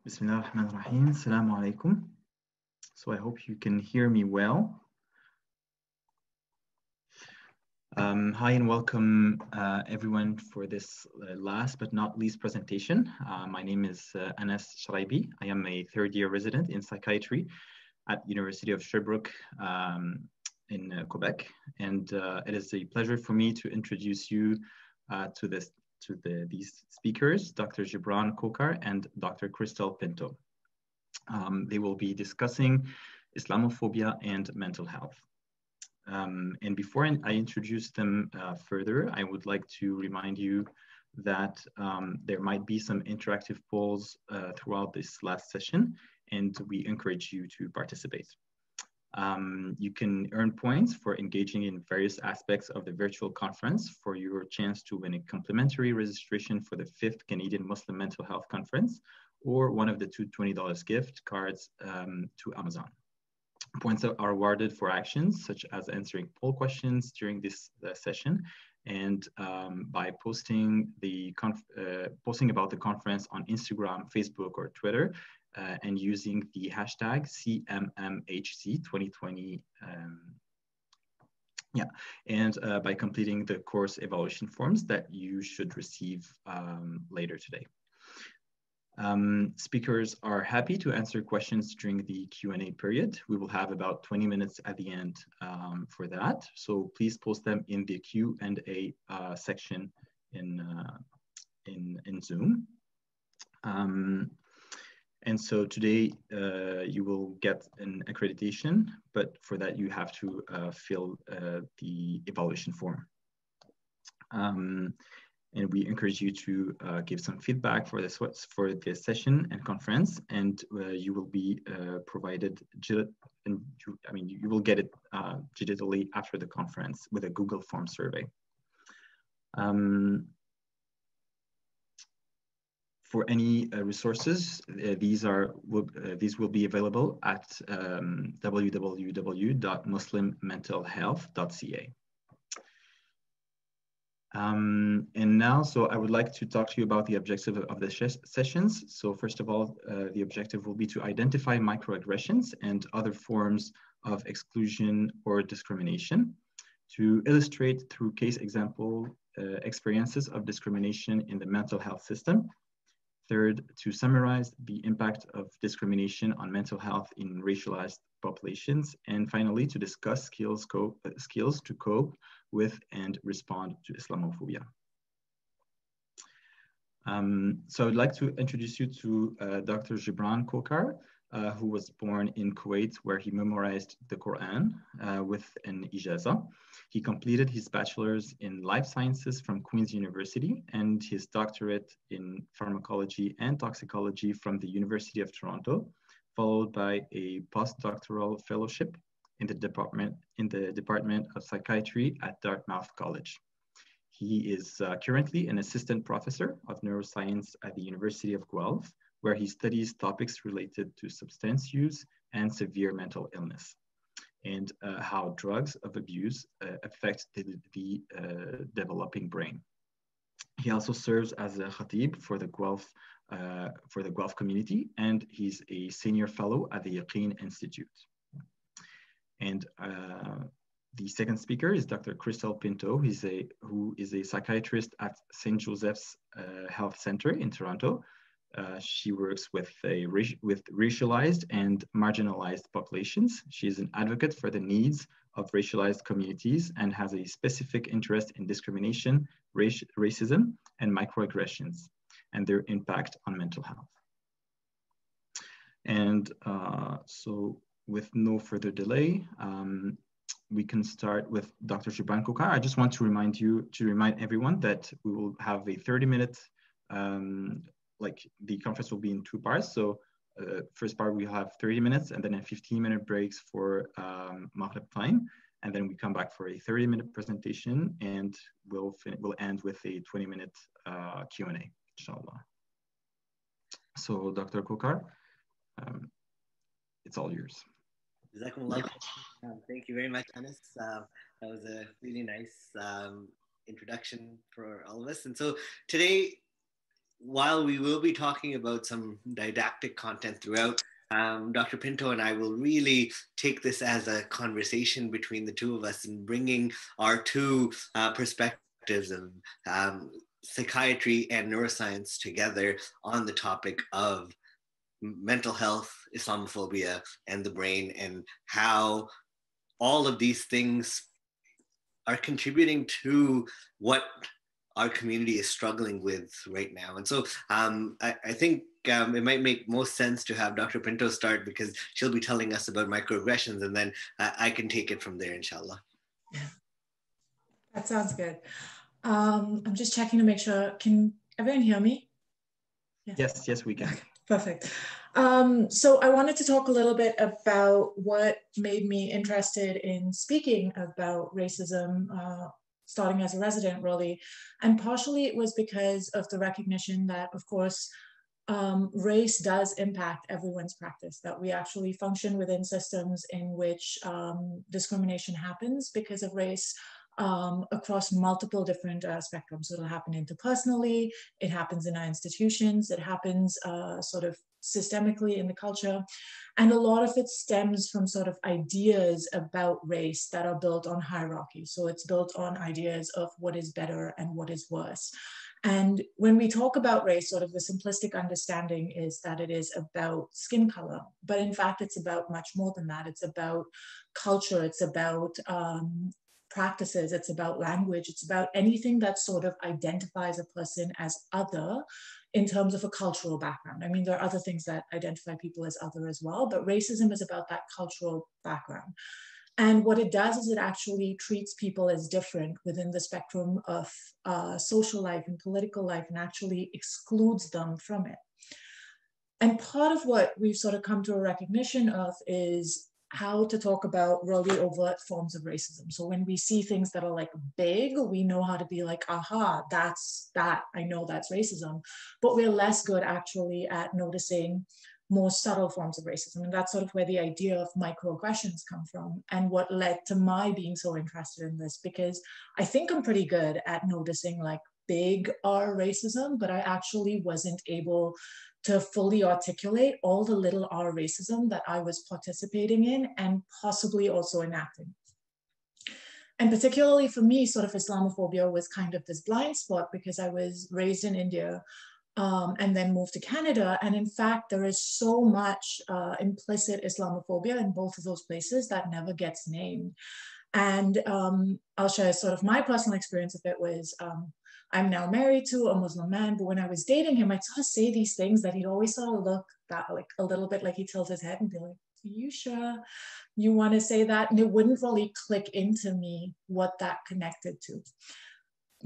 Bismillah ar-Rahman ar-Rahim. Assalamu alaikum. So I hope you can hear me well. Hi and welcome everyone for this last but not least presentation. My name is Anas Shraibi. I am a third-year resident in psychiatry at University of Sherbrooke in Quebec. And it is a pleasure for me to introduce you to these speakers, Dr. Jibran Khokhar and Dr. Crystal Pinto. They will be discussing Islamophobia and mental health. And before I introduce them further, I would like to remind you that there might be some interactive polls throughout this last session, and we encourage you to participate. You can earn points for engaging in various aspects of the virtual conference for your chance to win a complimentary registration for the 5th Canadian Muslim Mental Health Conference, or one of the two $20 gift cards to Amazon. Points are awarded for actions such as answering poll questions during this session and by posting about the conference on Instagram, Facebook, or Twitter, and using the hashtag CMMHC2020. And by completing the course evaluation forms that you should receive later today. Speakers are happy to answer questions during the Q&A period. We will have about 20 minutes at the end for that. So please post them in the Q&A section in Zoom. And so today you will get an accreditation, but for that you have to fill the evaluation form. And we encourage you to give some feedback for this session and conference, and you will be provided, you will get it digitally after the conference with a Google Form survey. For any resources, these will be available at www.muslimmentalhealth.ca. And now, so I would like to talk to you about the objective of the sessions. So first of all, the objective will be to identify microaggressions and other forms of exclusion or discrimination, to illustrate through case example experiences of discrimination in the mental health system. Third, to summarize the impact of discrimination on mental health in racialized populations. And finally, to discuss skills to cope with and respond to Islamophobia. So I'd like to introduce you to Dr. Jibran Khokhar, who was born in Kuwait, where he memorized the Quran with an ijaza. He completed his bachelor's in life sciences from Queen's University and his doctorate in pharmacology and toxicology from the University of Toronto, followed by a postdoctoral fellowship in the Department of Psychiatry at Dartmouth College. He is currently an assistant professor of neuroscience at the University of Guelph, where he studies topics related to substance use and severe mental illness, and how drugs of abuse affect the developing brain. He also serves as a khatib for the Guelph community, and he's a senior fellow at the Yaqeen Institute. And the second speaker is Dr. Crystal Pinto, who is a psychiatrist at St. Joseph's Health Center in Toronto. She works with racialized and marginalized populations. She is an advocate for the needs of racialized communities and has a specific interest in discrimination, racism, and microaggressions and their impact on mental health. And so with no further delay, we can start with Dr. Jibran Khokhar. I just want to remind everyone that we will have a 30-minute, the conference will be in two parts. So first part, we have 30 minutes and then a 15-minute breaks for Maghrib time. And then we come back for a 30-minute presentation, and we'll end with a 20-minute Q&A, inshallah. So Dr. Khokhar, it's all yours. Thank you very much, Anas. That was a really nice introduction for all of us. And so today, while we will be talking about some didactic content throughout, Dr. Pinto and I will really take this as a conversation between the two of us and bringing our two perspectives of psychiatry and neuroscience together on the topic of mental health, Islamophobia, and the brain, and how all of these things are contributing to what our community is struggling with right now. And so I think it might make most sense to have Dr. Pinto start, because she'll be telling us about microaggressions, and then I can take it from there, inshallah. That sounds good. I'm just checking to make sure. Can everyone hear me? Yes, yes, we can. Perfect. So I wanted to talk a little bit about what made me interested in speaking about racism, starting as a resident, really. And partially it was because of the recognition that, of course, race does impact everyone's practice, that we actually function within systems in which discrimination happens because of race. Across multiple different spectrums. So it'll happen interpersonally, it happens in our institutions, it happens sort of systemically in the culture. And a lot of it stems from sort of ideas about race that are built on hierarchy. So it's built on ideas of what is better and what is worse. And when we talk about race, sort of the simplistic understanding is that it is about skin color, but in fact, it's about much more than that. It's about culture, it's about practices, it's about language, it's about anything that sort of identifies a person as other in terms of a cultural background. I mean, there are other things that identify people as other as well, but racism is about that cultural background. And what it does is it actually treats people as different within the spectrum of social life and political life, and actually excludes them from it. And part of what we've sort of come to a recognition of is how to talk about really overt forms of racism. So when we see things that are like big, we know how to be like, aha, that's that, I know that's racism. But we're less good actually at noticing more subtle forms of racism. And that's sort of where the idea of microaggressions come from, and what led to my being so interested in this, because I think I'm pretty good at noticing like big R racism, but I actually wasn't able to fully articulate all the little R racism that I was participating in and possibly also enacting. And particularly for me, sort of Islamophobia was kind of this blind spot, because I was raised in India and then moved to Canada. And in fact, there is so much implicit Islamophobia in both of those places that never gets named. And I'll share sort of my personal experience of it was, I'm now married to a Muslim man, but when I was dating him, I'd sort of say these things that he'd always sort of look that like a little bit like he'd tilt his head and be like, are you sure you want to say that? And it wouldn't really click into me what that connected to.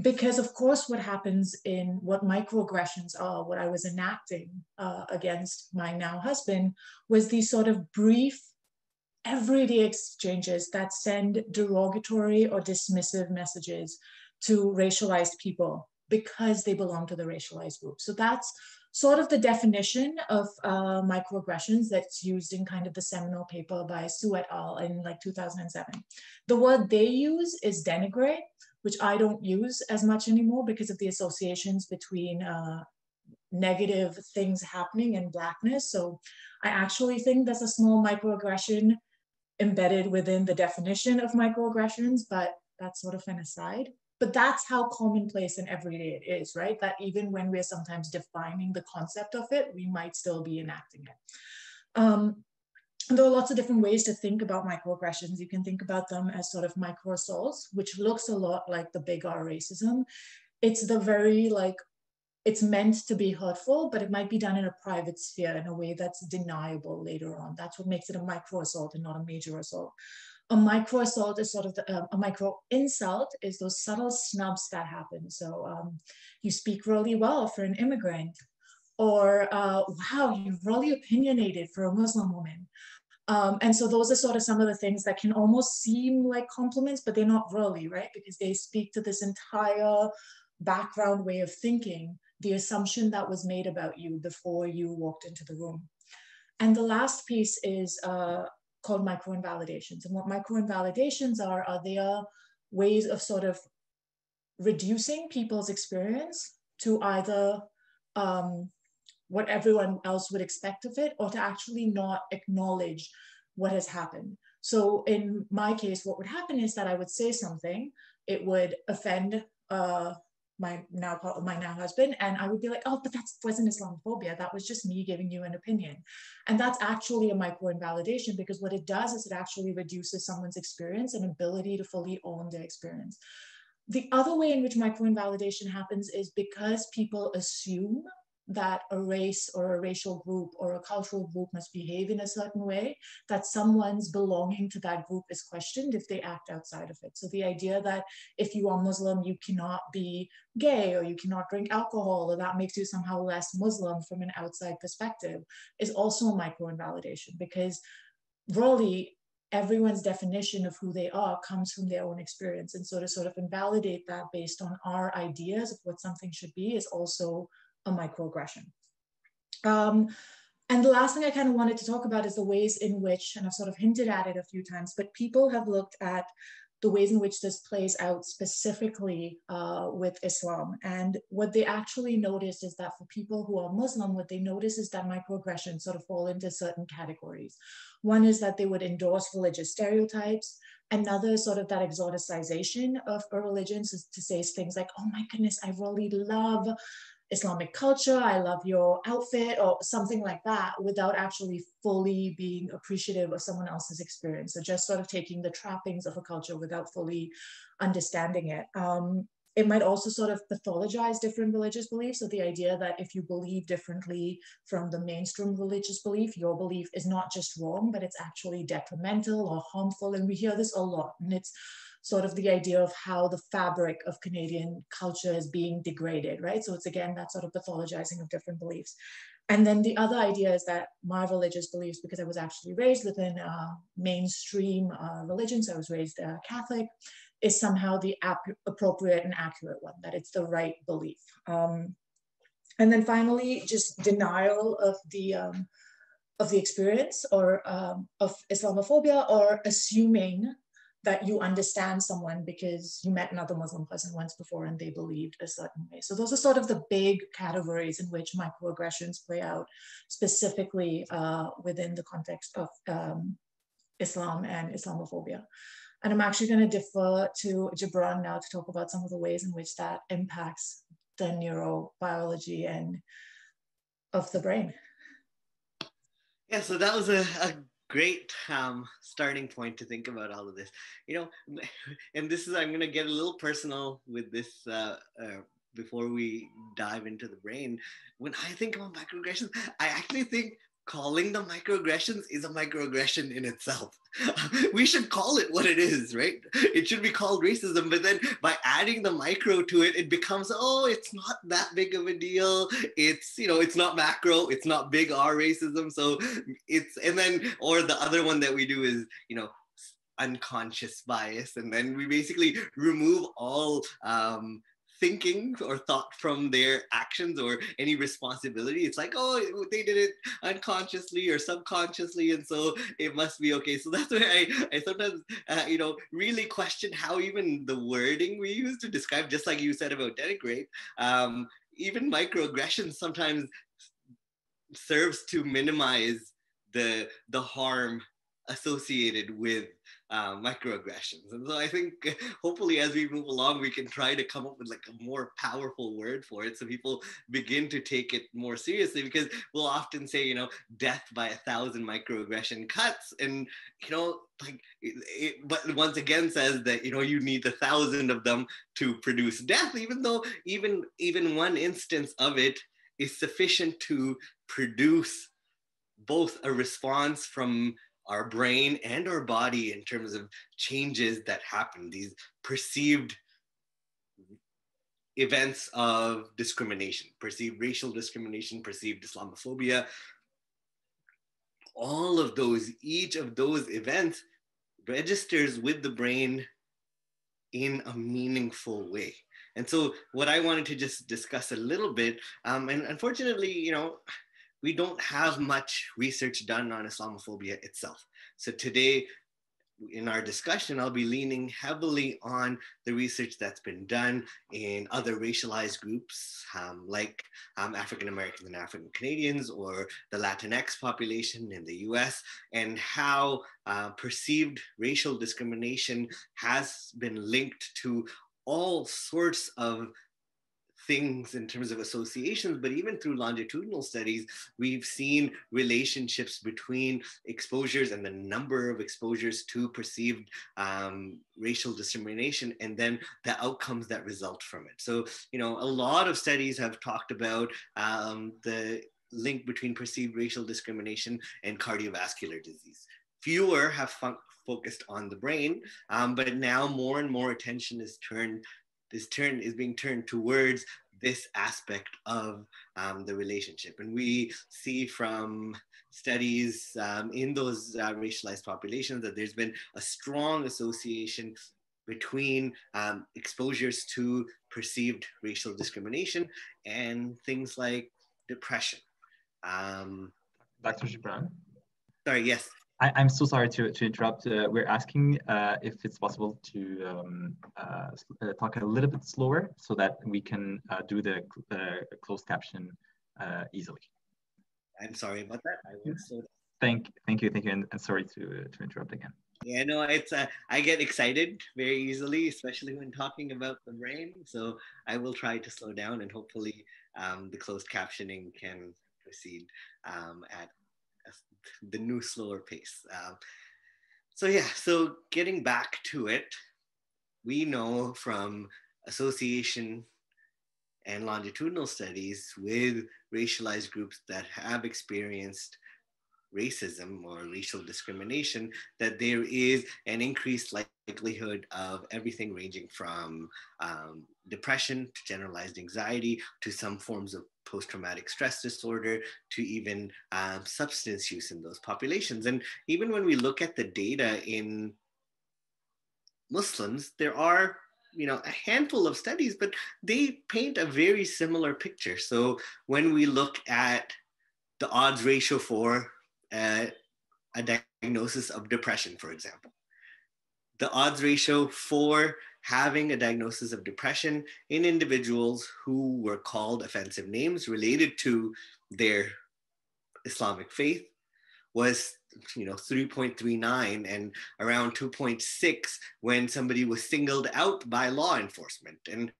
Because of course, what happens in what microaggressions are, what I was enacting against my now husband, was these sort of brief, everyday exchanges that send derogatory or dismissive messages to racialized people because they belong to the racialized group. So that's sort of the definition of microaggressions that's used in kind of the seminal paper by Sue et al. In like 2007. The word they use is denigrate, which I don't use as much anymore because of the associations between negative things happening and Blackness. So I actually think there's a small microaggression embedded within the definition of microaggressions, but that's sort of an aside. But that's how commonplace and everyday it is, right? That even when we're sometimes defining the concept of it, we might still be enacting it. There are lots of different ways to think about microaggressions. You can think about them as sort of microassaults, which looks a lot like the big R racism. It's the very like, it's meant to be hurtful, but it might be done in a private sphere in a way that's deniable later on. That's what makes it a microassault and not a major assault. A microassault is sort of a micro insult is those subtle snubs that happen. So you speak really well for an immigrant, or wow, you're really opinionated for a Muslim woman. And so those are sort of some of the things that can almost seem like compliments, but they're not really, right? Because they speak to this entire background way of thinking, the assumption that was made about you before you walked into the room. And the last piece is called micro-invalidations. And what micro-invalidations are they are ways of sort of reducing people's experience to either what everyone else would expect of it, or to actually not acknowledge what has happened. So in my case, what would happen is that I would say something, it would offend my now husband, and I would be like, oh, but that wasn't Islamophobia. That was just me giving you an opinion. And that's actually a micro invalidation, because what it does is it actually reduces someone's experience and ability to fully own their experience. The other way in which micro invalidation happens is because people assume that a race or a racial group or a cultural group must behave in a certain way, that someone's belonging to that group is questioned if they act outside of it. So the idea that if you are Muslim, you cannot be gay, or you cannot drink alcohol, or that makes you somehow less Muslim from an outside perspective, is also a micro invalidation, because really everyone's definition of who they are comes from their own experience. And so to sort of invalidate that based on our ideas of what something should be is also a microaggression. And the last thing I kind of wanted to talk about is the ways in which, and I've sort of hinted at it a few times, but people have looked at the ways in which this plays out specifically with Islam. And what they actually notice is that for people who are Muslim, what they notice is that microaggressions sort of fall into certain categories. One is that they would endorse religious stereotypes. Another is sort of that exoticization of a religion, so to say things like, oh my goodness, I really love Islamic culture, I love your outfit, or something like that, without actually fully being appreciative of someone else's experience. So just sort of taking the trappings of a culture without fully understanding it. It might also sort of pathologize different religious beliefs. So the idea that if you believe differently from the mainstream religious belief, your belief is not just wrong, but it's actually detrimental or harmful. And we hear this a lot. And it's sort of the idea of how the fabric of Canadian culture is being degraded, right? So it's, again, that sort of pathologizing of different beliefs. And then the other idea is that my religious beliefs, because I was actually raised within mainstream religion, so I was raised Catholic, is somehow the appropriate and accurate one, that it's the right belief. And then finally, just denial of the experience, or of Islamophobia, or assuming that you understand someone because you met another Muslim person once before and they believed a certain way. So those are sort of the big categories in which microaggressions play out, specifically within the context of Islam and Islamophobia. And I'm actually going to defer to Jibran now to talk about some of the ways in which that impacts the neurobiology and of the brain. Yeah, so that was a great starting point to think about all of this, and this is, I'm going to get a little personal with this before we dive into the brain. When I think about microaggressions, I actually think calling them microaggressions is a microaggression in itself. We should call it what it is, right? It should be called racism, but then by adding the micro to it, it becomes, oh, it's not that big of a deal. It's, it's not macro, it's not big R racism. So it's, and then, or the other one that we do is, unconscious bias. And then we basically remove all thinking or thought from their actions or any responsibility. It's like, oh, they did it unconsciously or subconsciously, and so it must be okay. So that's why I sometimes, really question how even the wording we use to describe, just like you said about denigrate, even microaggressions sometimes serves to minimize the harm associated with microaggressions. And so I think hopefully as we move along, we can try to come up with like a more powerful word for it so people begin to take it more seriously, because we'll often say, death by 1,000 microaggression cuts. And, but once again says that, you need 1,000 of them to produce death, even though even one instance of it is sufficient to produce both a response from our brain and our body in terms of changes that happen, these perceived events of discrimination, perceived racial discrimination, perceived Islamophobia, all of those, each of those events registers with the brain in a meaningful way. And so what I wanted to just discuss a little bit, and unfortunately, we don't have much research done on Islamophobia itself. So today, in our discussion, I'll be leaning heavily on the research that's been done in other racialized groups like African Americans and African Canadians, or the Latinx population in the US, and how perceived racial discrimination has been linked to all sorts of things in terms of associations, but even through longitudinal studies, we've seen relationships between exposures and the number of exposures to perceived racial discrimination, and then the outcomes that result from it. So, you know, a lot of studies have talked about the link between perceived racial discrimination and cardiovascular disease. Fewer have focused on the brain, but now more and more attention is being turned towards this aspect of the relationship. And we see from studies in those racialized populations that there's been a strong association between exposures to perceived racial discrimination and things like depression. Dr. Jibran? Sorry, yes. I'm so sorry to interrupt. We're asking if it's possible to talk a little bit slower so that we can do the closed caption easily. I'm sorry about that. I will slow down. Thank you, and sorry to interrupt again. Yeah, no, it's I get excited very easily, especially when talking about the brain. So I will try to slow down, and hopefully the closed captioning can proceed at the new slower pace. So getting back to it, we know from association and longitudinal studies with racialized groups that have experienced racism or racial discrimination that there is an increased likelihood of everything ranging from depression to generalized anxiety to some forms of post-traumatic stress disorder to even substance use in those populations. And even when we look at the data in Muslims, there are a handful of studies, but they paint a very similar picture. So when we look at the odds ratio for a diagnosis of depression, for example, the odds ratio for having a diagnosis of depression in individuals who were called offensive names related to their Islamic faith was 3.39 and around 2.6 when somebody was singled out by law enforcement. And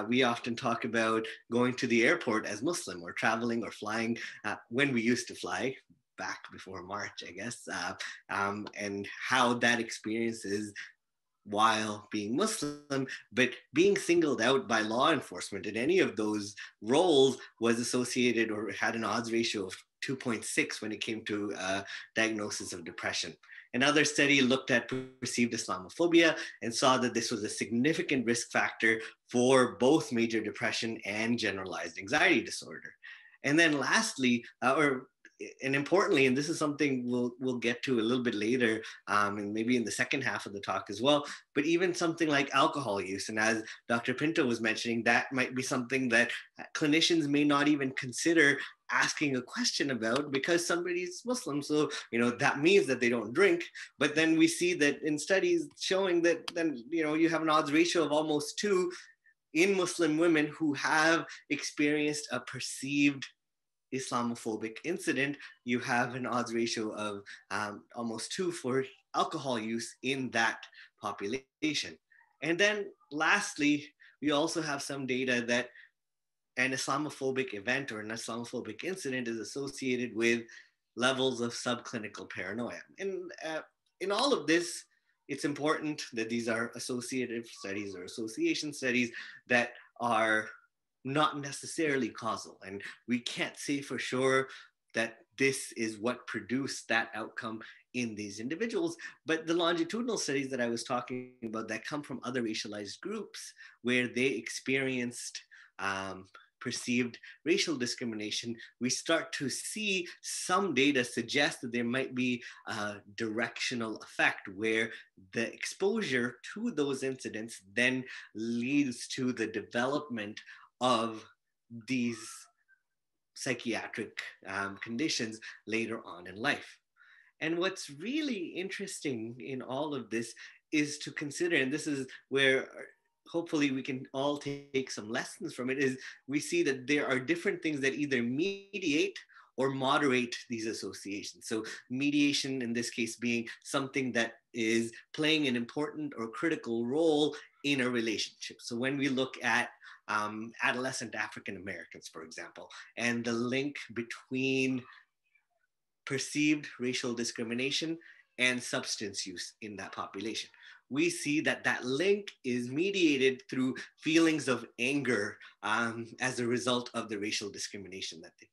we often talk about going to the airport as Muslim or traveling or flying when we used to fly back before March, I guess, and how that experience is while being Muslim, but being singled out by law enforcement in any of those roles was associated or had an odds ratio of 2.6 when it came to diagnosis of depression. Another study looked at perceived Islamophobia and saw that this was a significant risk factor for both major depression and generalized anxiety disorder. And then lastly, and importantly, and this is something we'll get to a little bit later, and maybe in the second half of the talk as well, but even something like alcohol use. And as Dr. Pinto was mentioning, that might be something that clinicians may not even consider asking a question about because somebody's Muslim. So, that means that they don't drink. But then we see that in studies showing that then, you have an odds ratio of almost 2 in Muslim women who have experienced a perceived Islamophobic incident. You have an odds ratio of almost 2 for alcohol use in that population. And then lastly, we also have some data that an Islamophobic event or an Islamophobic incident is associated with levels of subclinical paranoia. And in all of this, it's important that these are associative studies or association studies that are not necessarily causal. And we can't say for sure that this is what produced that outcome in these individuals. But the longitudinal studies that I was talking about that come from other racialized groups where they experienced perceived racial discrimination, we start to see some data suggest that there might be a directional effect where the exposure to those incidents then leads to the development of these psychiatric conditions later on in life. And what's really interesting in all of this is to consider, and this is where hopefully we can all take some lessons from it, is we see that there are different things that either mediate or moderate these associations. So mediation in this case being something that is playing an important or critical role in a relationship. So when we look at adolescent African Americans, for example, and the link between perceived racial discrimination and substance use in that population, we see that that link is mediated through feelings of anger as a result of the racial discrimination that they.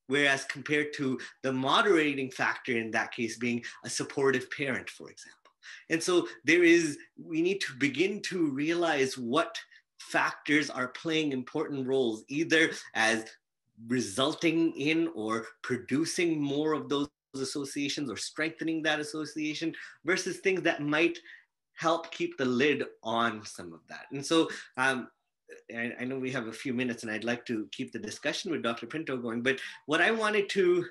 Whereas compared to the moderating factor in that case being a supportive parent, for example. And so we need to begin to realize what factors are playing important roles, either as resulting in or producing more of those associations or strengthening that association, versus things that might help keep the lid on some of that. And so I know we have a few minutes and I'd like to keep the discussion with Dr. Pinto going, but what I wanted to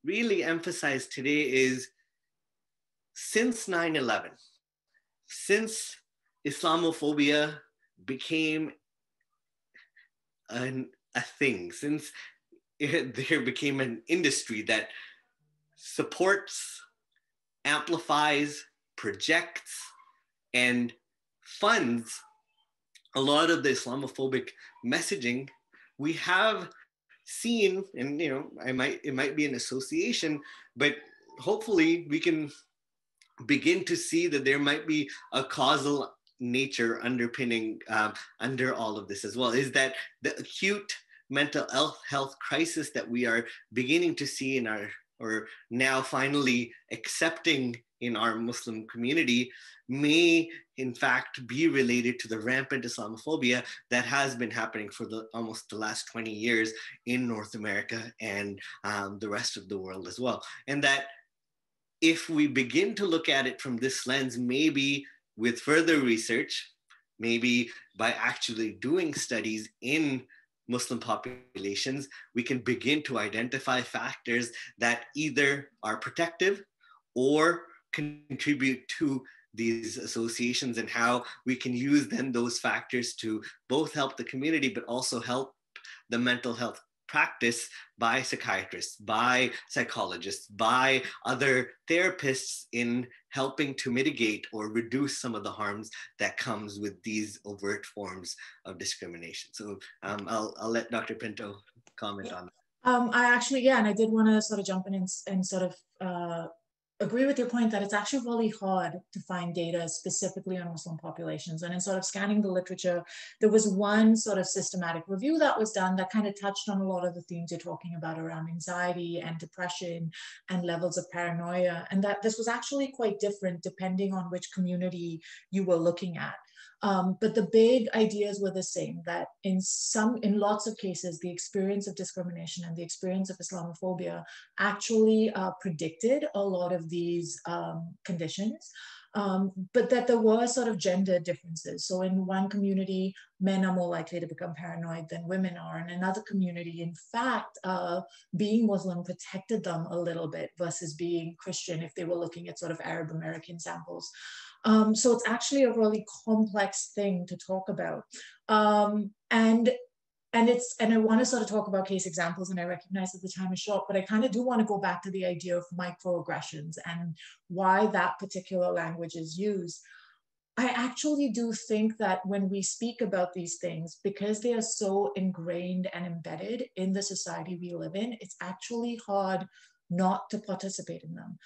really emphasize today is since 9/11, since Islamophobia became a thing, since there became an industry that supports, amplifies, projects, and funds a lot of the Islamophobic messaging, we have seen, and it might be an association, but hopefully we can begin to see that there might be a causal nature underpinning under all of this as well, is that the acute mental health crisis that we are beginning to see in our, or now finally accepting in our Muslim community, may in fact be related to the rampant Islamophobia that has been happening for almost the last 20 years in North America and the rest of the world as well. And that if we begin to look at it from this lens, maybe with further research, maybe by actually doing studies in Muslim populations, we can begin to identify factors that either are protective or contribute to these associations, and how we can use then those factors to both help the community, but also help the mental health practice by psychiatrists, by psychologists, by other therapists in helping to mitigate or reduce some of the harms that comes with these overt forms of discrimination. So I'll let Dr. Pinto comment on that. I actually, and I did want to sort of jump in and sort of agree with your point that it's actually really hard to find data specifically on Muslim populations. And in sort of scanning the literature, there was one sort of systematic review that was done that kind of touched on a lot of the themes you're talking about around anxiety and depression and levels of paranoia. And that this was actually quite different depending on which community you were looking at. But the big ideas were the same, that in lots of cases, the experience of discrimination and the experience of Islamophobia actually predicted a lot of these conditions, but that there were sort of gender differences. So in one community, men are more likely to become paranoid than women are. In another community, in fact, being Muslim protected them a little bit versus being Christian if they were looking at sort of Arab American samples. So it's actually a really complex thing to talk about. And I want to sort of talk about case examples, and I recognize that the time is short, but I kind of do want to go back to the idea of microaggressions and why that particular language is used. I actually do think that when we speak about these things, because they are so ingrained and embedded in the society we live in, it's actually hard not to participate in them.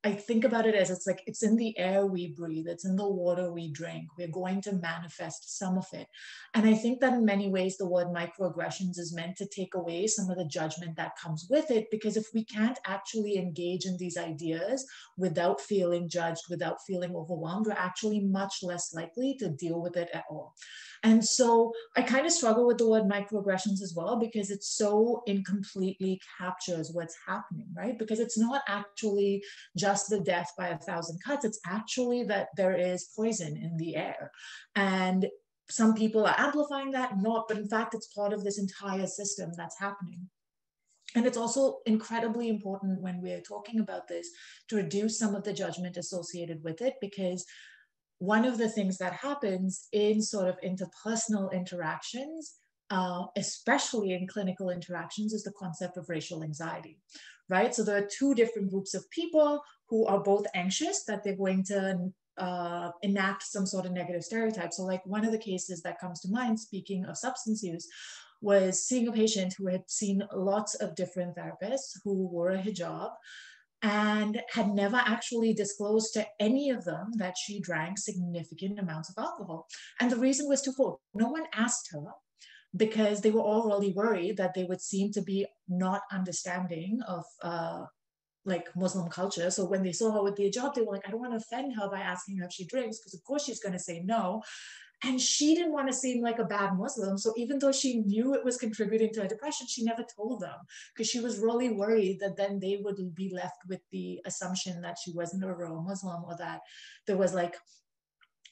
I think about it as it's in the air we breathe, it's in the water we drink. We're going to manifest some of it. And I think that in many ways, the word microaggressions is meant to take away some of the judgment that comes with it, because if we can't actually engage in these ideas without feeling judged, without feeling overwhelmed, we're actually much less likely to deal with it at all. And so I kind of struggle with the word microaggressions as well, because it so incompletely captures what's happening, right? Because it's not actually just the death by 1,000 cuts, it's actually that there is poison in the air. And some people are amplifying that, not, but in fact, it's part of this entire system that's happening. And it's also incredibly important when we're talking about this to reduce some of the judgment associated with it, because one of the things that happens in sort of interpersonal interactions, especially in clinical interactions, is the concept of racial anxiety, right? So there are two different groups of people who are both anxious that they're going to enact some sort of negative stereotype. So like one of the cases that comes to mind, speaking of substance use, was seeing a patient who had seen lots of different therapists who wore a hijab and had never actually disclosed to any of them that she drank significant amounts of alcohol. And the reason was twofold. No one asked her, because they were all really worried that they would seem to be not understanding of like Muslim culture. So when they saw her with the hijab, they were like, I don't want to offend her by asking her if she drinks, because of course she's going to say no. And she didn't want to seem like a bad Muslim. So even though she knew it was contributing to her depression, she never told them, because she was really worried that then they would be left with the assumption that she wasn't a real Muslim, or that there was like,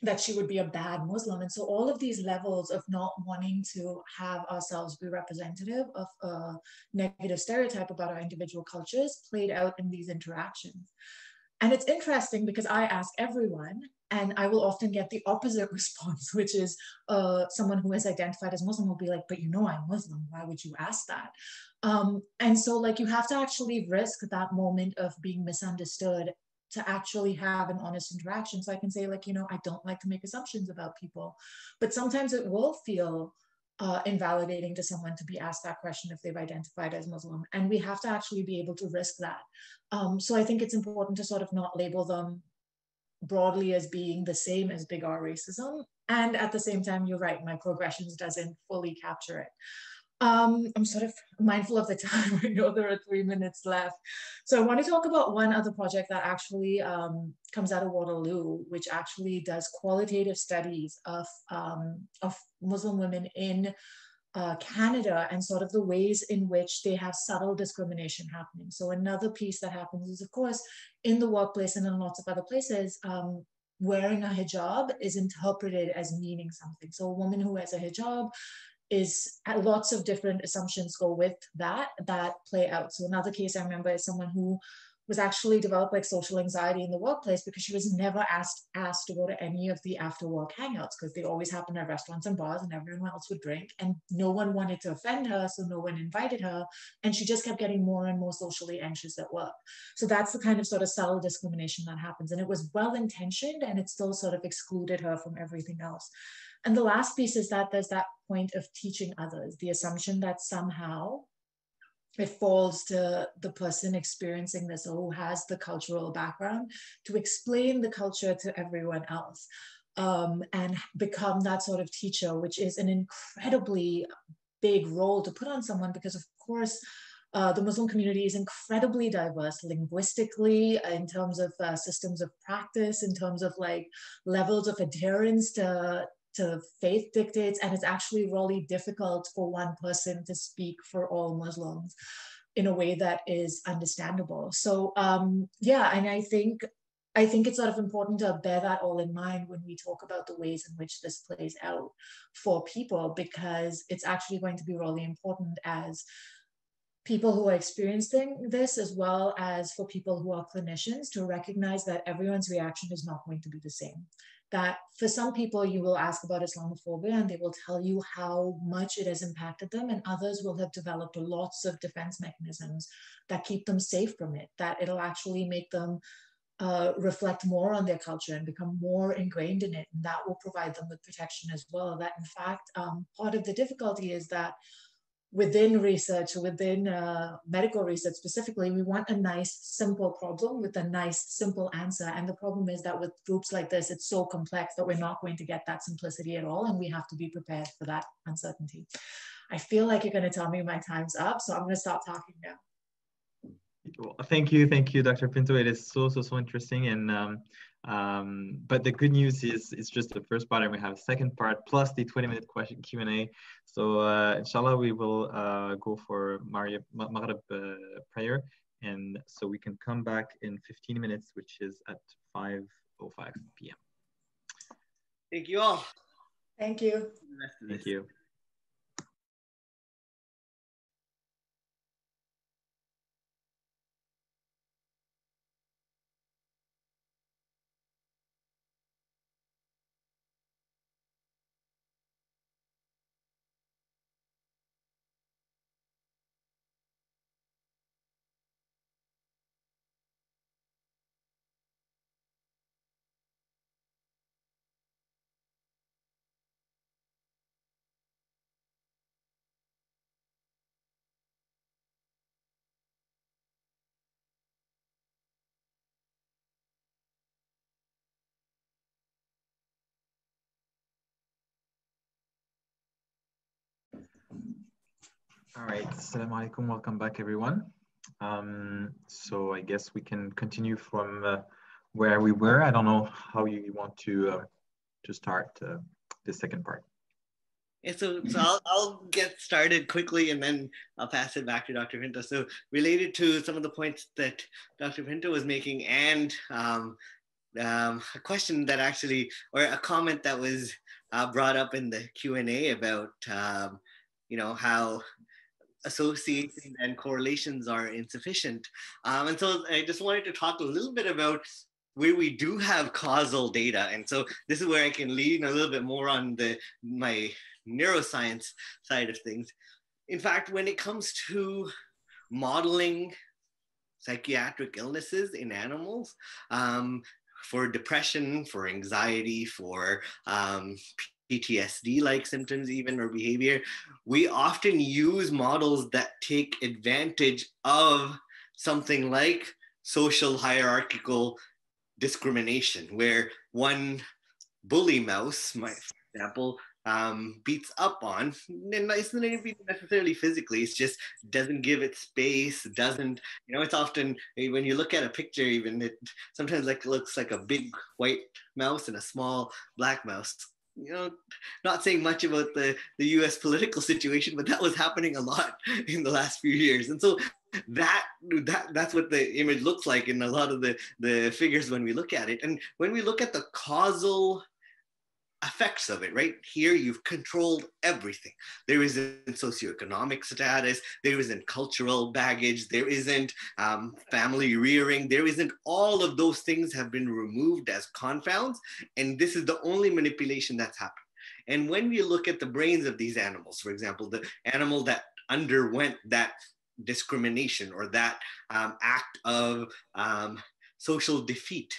that she would be a bad Muslim. And so all of these levels of not wanting to have ourselves be representative of a negative stereotype about our individual cultures played out in these interactions. And it's interesting because I ask everyone, and I will often get the opposite response, which is someone who has identified as Muslim will be like, but you know I'm Muslim, why would you ask that? And so like you have to actually risk that moment of being misunderstood to actually have an honest interaction. So I can say like, you know, I don't like to make assumptions about people, but sometimes it will feel invalidating to someone to be asked that question if they've identified as Muslim. And we have to actually be able to risk that. So I think it's important to sort of not label them broadly as being the same as big R racism. And at the same time, you're right, microaggressions doesn't fully capture it. I'm sort of mindful of the time. I know there are 3 minutes left. So I want to talk about one other project that actually comes out of Waterloo, which actually does qualitative studies of Muslim women in Canada, and sort of the ways in which they have subtle discrimination happening. So another piece that happens is, of course, in the workplace and in lots of other places, wearing a hijab is interpreted as meaning something. So a woman who wears a hijab is lots of different assumptions go with that play out. So another case I remember is someone who was actually developed like social anxiety in the workplace because she was never asked to go to any of the after work hangouts, because they always happened at restaurants and bars and everyone else would drink, and no one wanted to offend her, so no one invited her, and she just kept getting more and more socially anxious at work. So that's the kind of sort of subtle discrimination that happens, and it was well intentioned and it still sort of excluded her from everything else. And the last piece is that there's that point of teaching others, the assumption that somehow it falls to the person experiencing this or who has the cultural background to explain the culture to everyone else, and become that sort of teacher, which is an incredibly big role to put on someone, because of course the Muslim community is incredibly diverse linguistically, in terms of systems of practice, in terms of like levels of adherence to faith dictates, and it's actually really difficult for one person to speak for all Muslims in a way that is understandable. So yeah, and I think it's sort of important to bear that all in mind when we talk about the ways in which this plays out for people, because it's actually going to be really important as people who are experiencing this, as well as for people who are clinicians, to recognize that everyone's reaction is not going to be the same. That for some people, you will ask about Islamophobia and they will tell you how much it has impacted them, and others will have developed lots of defense mechanisms that keep them safe from it, that it'll actually make them reflect more on their culture and become more ingrained in it, and that will provide them with protection as well. That in fact, part of the difficulty is that within research, within medical research specifically, we want a nice, simple problem with a nice, simple answer. And the problem is that with groups like this, it's so complex that we're not going to get that simplicity at all. And we have to be prepared for that uncertainty. I feel like you're going to tell me my time's up, so I'm going to stop talking now. Well, thank you, Dr. Pinto. It is so interesting, and but the good news is it's just the first part, and we have a second part plus the 20-minute question Q&A. So inshallah, we will go for Maghrib prayer, and so we can come back in 15 minutes, which is at 5:05 p.m. Thank you all. Thank you. Thank you. All right, Assalamu alaikum, welcome back everyone. So I guess we can continue from where we were. I don't know how you want to start the second part. Yeah, so I'll get started quickly and then I'll pass it back to Dr. Pinto. So related to some of the points that Dr. Pinto was making and a question that actually, or a comment that was brought up in the Q&A about, how associations and correlations are insufficient. And so I just wanted to talk a little bit about where we do have causal data. And so this is where I can lean a little bit more on my neuroscience side of things. In fact, when it comes to modeling psychiatric illnesses in animals, for depression, for anxiety, for PTSD-like symptoms even or behavior, we often use models that take advantage of something like social hierarchical discrimination, where one bully mouse, for example, beats up on, and it's not even necessarily physically, it's just doesn't give it space, doesn't, it's often, when you look at a picture even, it sometimes looks like a big white mouse and a small black mouse. Not saying much about the US political situation, but that was happening a lot in the last few years. And so that's what the image looks like in a lot of the figures when we look at it. And when we look at the causal effects of it, right here, you've controlled everything. There isn't socioeconomic status, there isn't cultural baggage, there isn't family rearing, there isn't, all of those things have been removed as confounds, and this is the only manipulation that's happened. And when we look at the brains of these animals, for example, the animal that underwent that discrimination or that act of social defeat,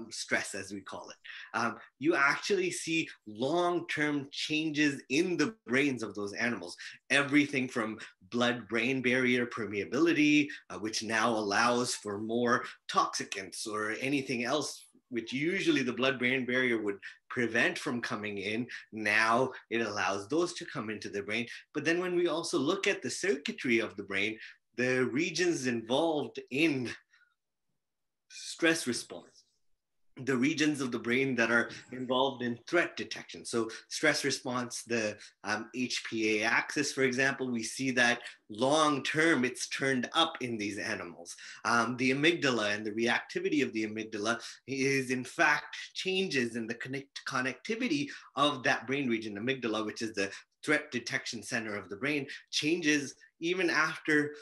stress, as we call it, you actually see long-term changes in the brains of those animals. Everything from blood-brain barrier permeability, which now allows for more toxicants or anything else, which usually the blood-brain barrier would prevent from coming in. Now it allows those to come into the brain. But then when we also look at the circuitry of the brain, the regions involved in stress response, the regions of the brain that are involved in threat detection. So stress response, the HPA axis, for example, we see that long-term it's turned up in these animals. The amygdala and the reactivity of the amygdala is in fact changes in the connectivity of that brain region. Amygdala, which is the threat detection center of the brain, changes even after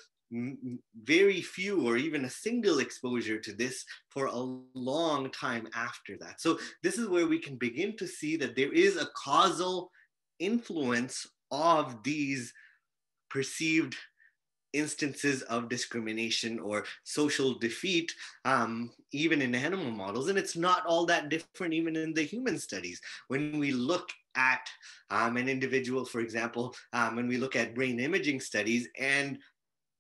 very few or even a single exposure to this for a long time after that. So this is where we can begin to see that there is a causal influence of these perceived instances of discrimination or social defeat, even in animal models. And it's not all that different even in the human studies. When we look at an individual, for example, when we look at brain imaging studies, and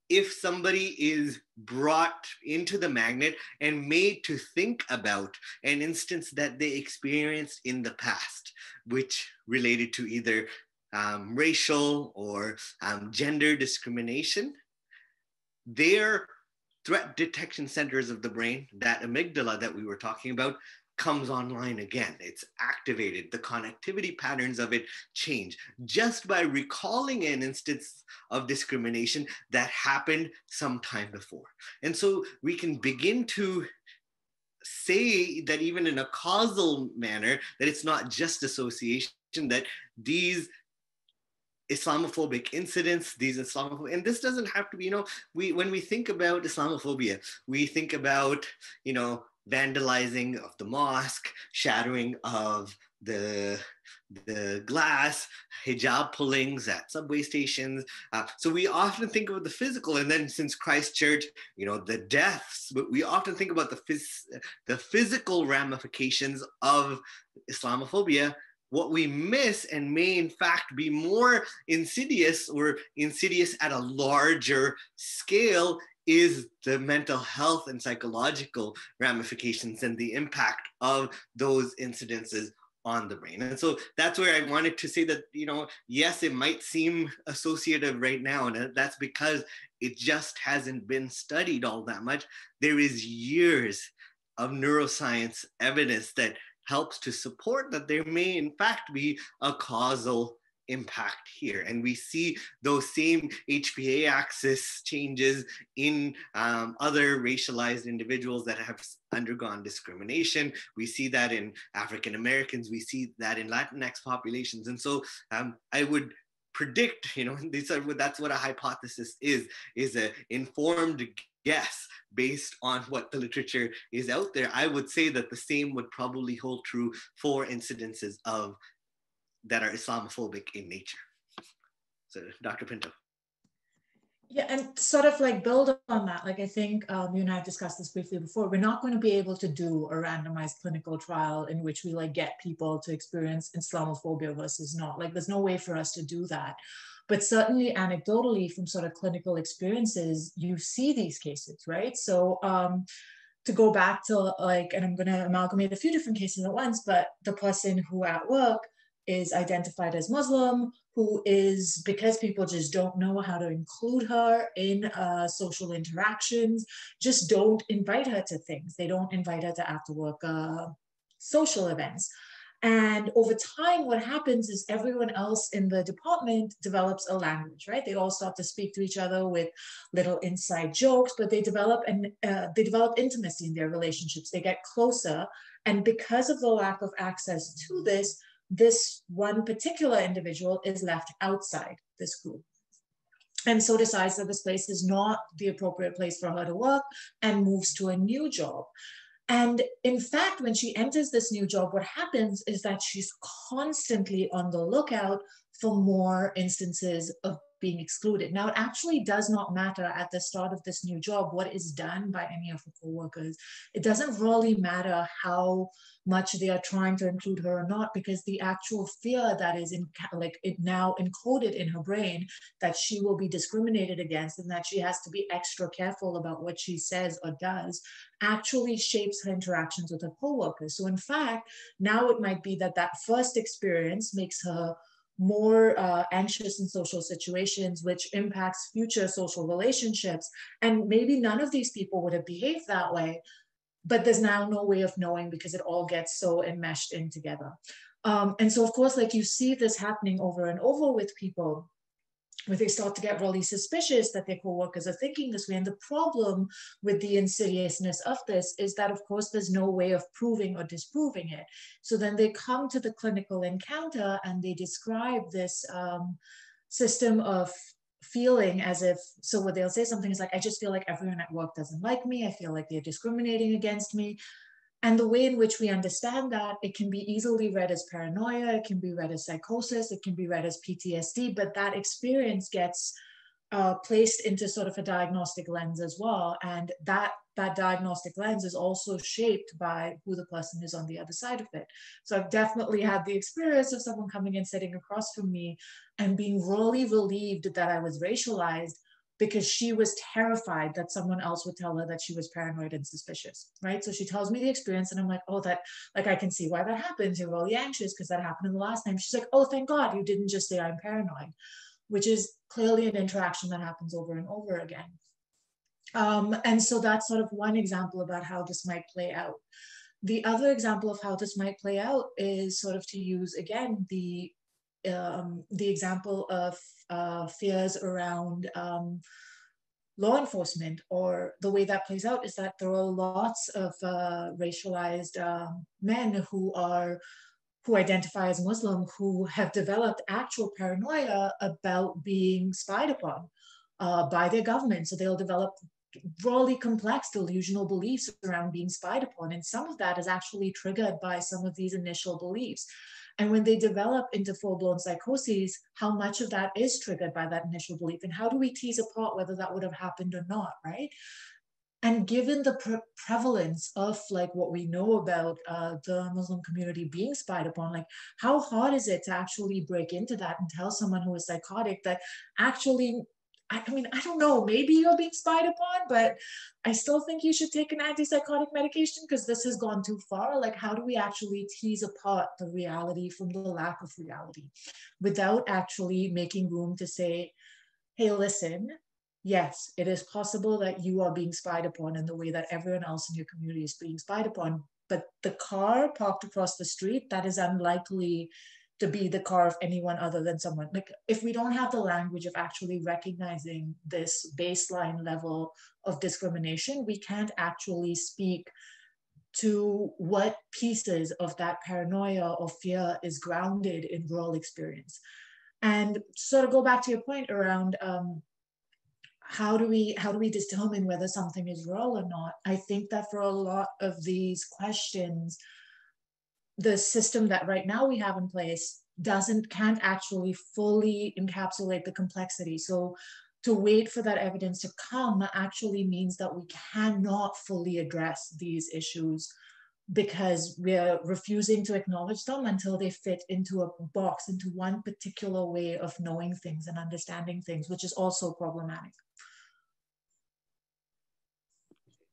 if somebody is brought into the magnet and made to think about an instance that they experienced in the past, which related to either racial or gender discrimination, their threat detection centers of the brain, that amygdala that we were talking about, comes online again. It's activated. The connectivity patterns of it change just by recalling an instance of discrimination that happened some time before. And so we can begin to say that even in a causal manner, that it's not just association, that these Islamophobic incidents, and this doesn't have to be, when we think about Islamophobia, we think about, vandalizing of the mosque, shattering of the glass, hijab pullings at subway stations. So we often think of the physical, and then since Christchurch, the deaths, but we often think about the physical ramifications of Islamophobia. What we miss, and may in fact be more insidious or insidious at a larger scale, is the mental health and psychological ramifications and the impact of those incidences on the brain. And so that's where I wanted to say that, you know, yes, it might seem associative right now, and that's because it just hasn't been studied all that much. There is years of neuroscience evidence that helps to support that there may in fact be a causal impact here. And we see those same HPA axis changes in other racialized individuals that have undergone discrimination. We see that in African Americans, we see that in Latinx populations. And so I would predict, you know, that's what a hypothesis is an informed guess based on what the literature is out there. I would say that the same would probably hold true for incidences of that are Islamophobic in nature. So Dr. Pinto. Yeah, and sort of like build on that, like I think you and I have discussed this briefly before, we're not going to be able to do a randomized clinical trial in which we like get people to experience Islamophobia versus not. Like there's no way for us to do that. But certainly anecdotally from sort of clinical experiences, you see these cases, right? So to go back to like, and I'm going to amalgamate a few different cases at once, but the person who at work is identified as Muslim, who is, because people just don't know how to include her in social interactions, just don't invite her to things. They don't invite her to after work social events. And over time, what happens is everyone else in the department develops a language, right? They all start to speak to each other with little inside jokes, but they develop intimacy in their relationships. They get closer. And because of the lack of access to this one particular individual is left outside this group. And so decides that this place is not the appropriate place for her to work and moves to a new job. And in fact, when she enters this new job, what happens is that she's constantly on the lookout for more instances of being excluded. Now, it actually does not matter at the start of this new job what is done by any of her coworkers. It doesn't really matter how much they are trying to include her or not, because the actual fear that is now encoded in her brain that she will be discriminated against and that she has to be extra careful about what she says or does actually shapes her interactions with her coworkers. So in fact, now it might be that first experience makes her more anxious in social situations, which impacts future social relationships. And maybe none of these people would have behaved that way, but there's now no way of knowing because it all gets so enmeshed in together. And so, of course, like you see this happening over and over with people, where they start to get really suspicious that their coworkers are thinking this way. And the problem with the insidiousness of this is that, of course, there's no way of proving or disproving it. So then they come to the clinical encounter and they describe this system of feeling as if, so what they'll say something is like, I just feel like everyone at work doesn't like me. I feel like they're discriminating against me. And the way in which we understand that, it can be easily read as paranoia, it can be read as psychosis, it can be read as PTSD, but that experience gets placed into sort of a diagnostic lens as well. And that diagnostic lens is also shaped by who the person is on the other side of it. So I've definitely had the experience of someone coming and sitting across from me and being really relieved that I was racialized, because she was terrified that someone else would tell her that she was paranoid and suspicious, right? So she tells me the experience and I'm like, oh, I can see why that happens. You're really anxious because that happened in the last time. She's like, oh, thank God you didn't just say I'm paranoid, which is clearly an interaction that happens over and over again. And so that's sort of one example about how this might play out. The other example of how this might play out is sort of to use, again, the example of fears around law enforcement, or the way that plays out is that there are lots of racialized men who identify as Muslim, who have developed actual paranoia about being spied upon by their government. So they'll develop really complex delusional beliefs around being spied upon. And some of that is actually triggered by some of these initial beliefs. And when they develop into full-blown psychoses, how much of that is triggered by that initial belief? And how do we tease apart whether that would have happened or not, right? And given the prevalence of like what we know about the Muslim community being spied upon, like how hard is it to actually break into that and tell someone who is psychotic that actually I mean, I don't know, maybe you're being spied upon, but I still think you should take an antipsychotic medication because this has gone too far. Like, how do we actually tease apart the reality from the lack of reality without actually making room to say, hey, listen, yes, it is possible that you are being spied upon in the way that everyone else in your community is being spied upon, but the car parked across the street, that is unlikely to be the car of anyone other than someone. Like, if we don't have the language of actually recognizing this baseline level of discrimination, we can't actually speak to what pieces of that paranoia or fear is grounded in real experience. And sort of go back to your point around how do we determine whether something is real or not? I think that for a lot of these questions, the system that right now we have in place can't actually fully encapsulate the complexity. So to wait for that evidence to come actually means that we cannot fully address these issues because we're refusing to acknowledge them until they fit into a box, into one particular way of knowing things and understanding things, which is also problematic.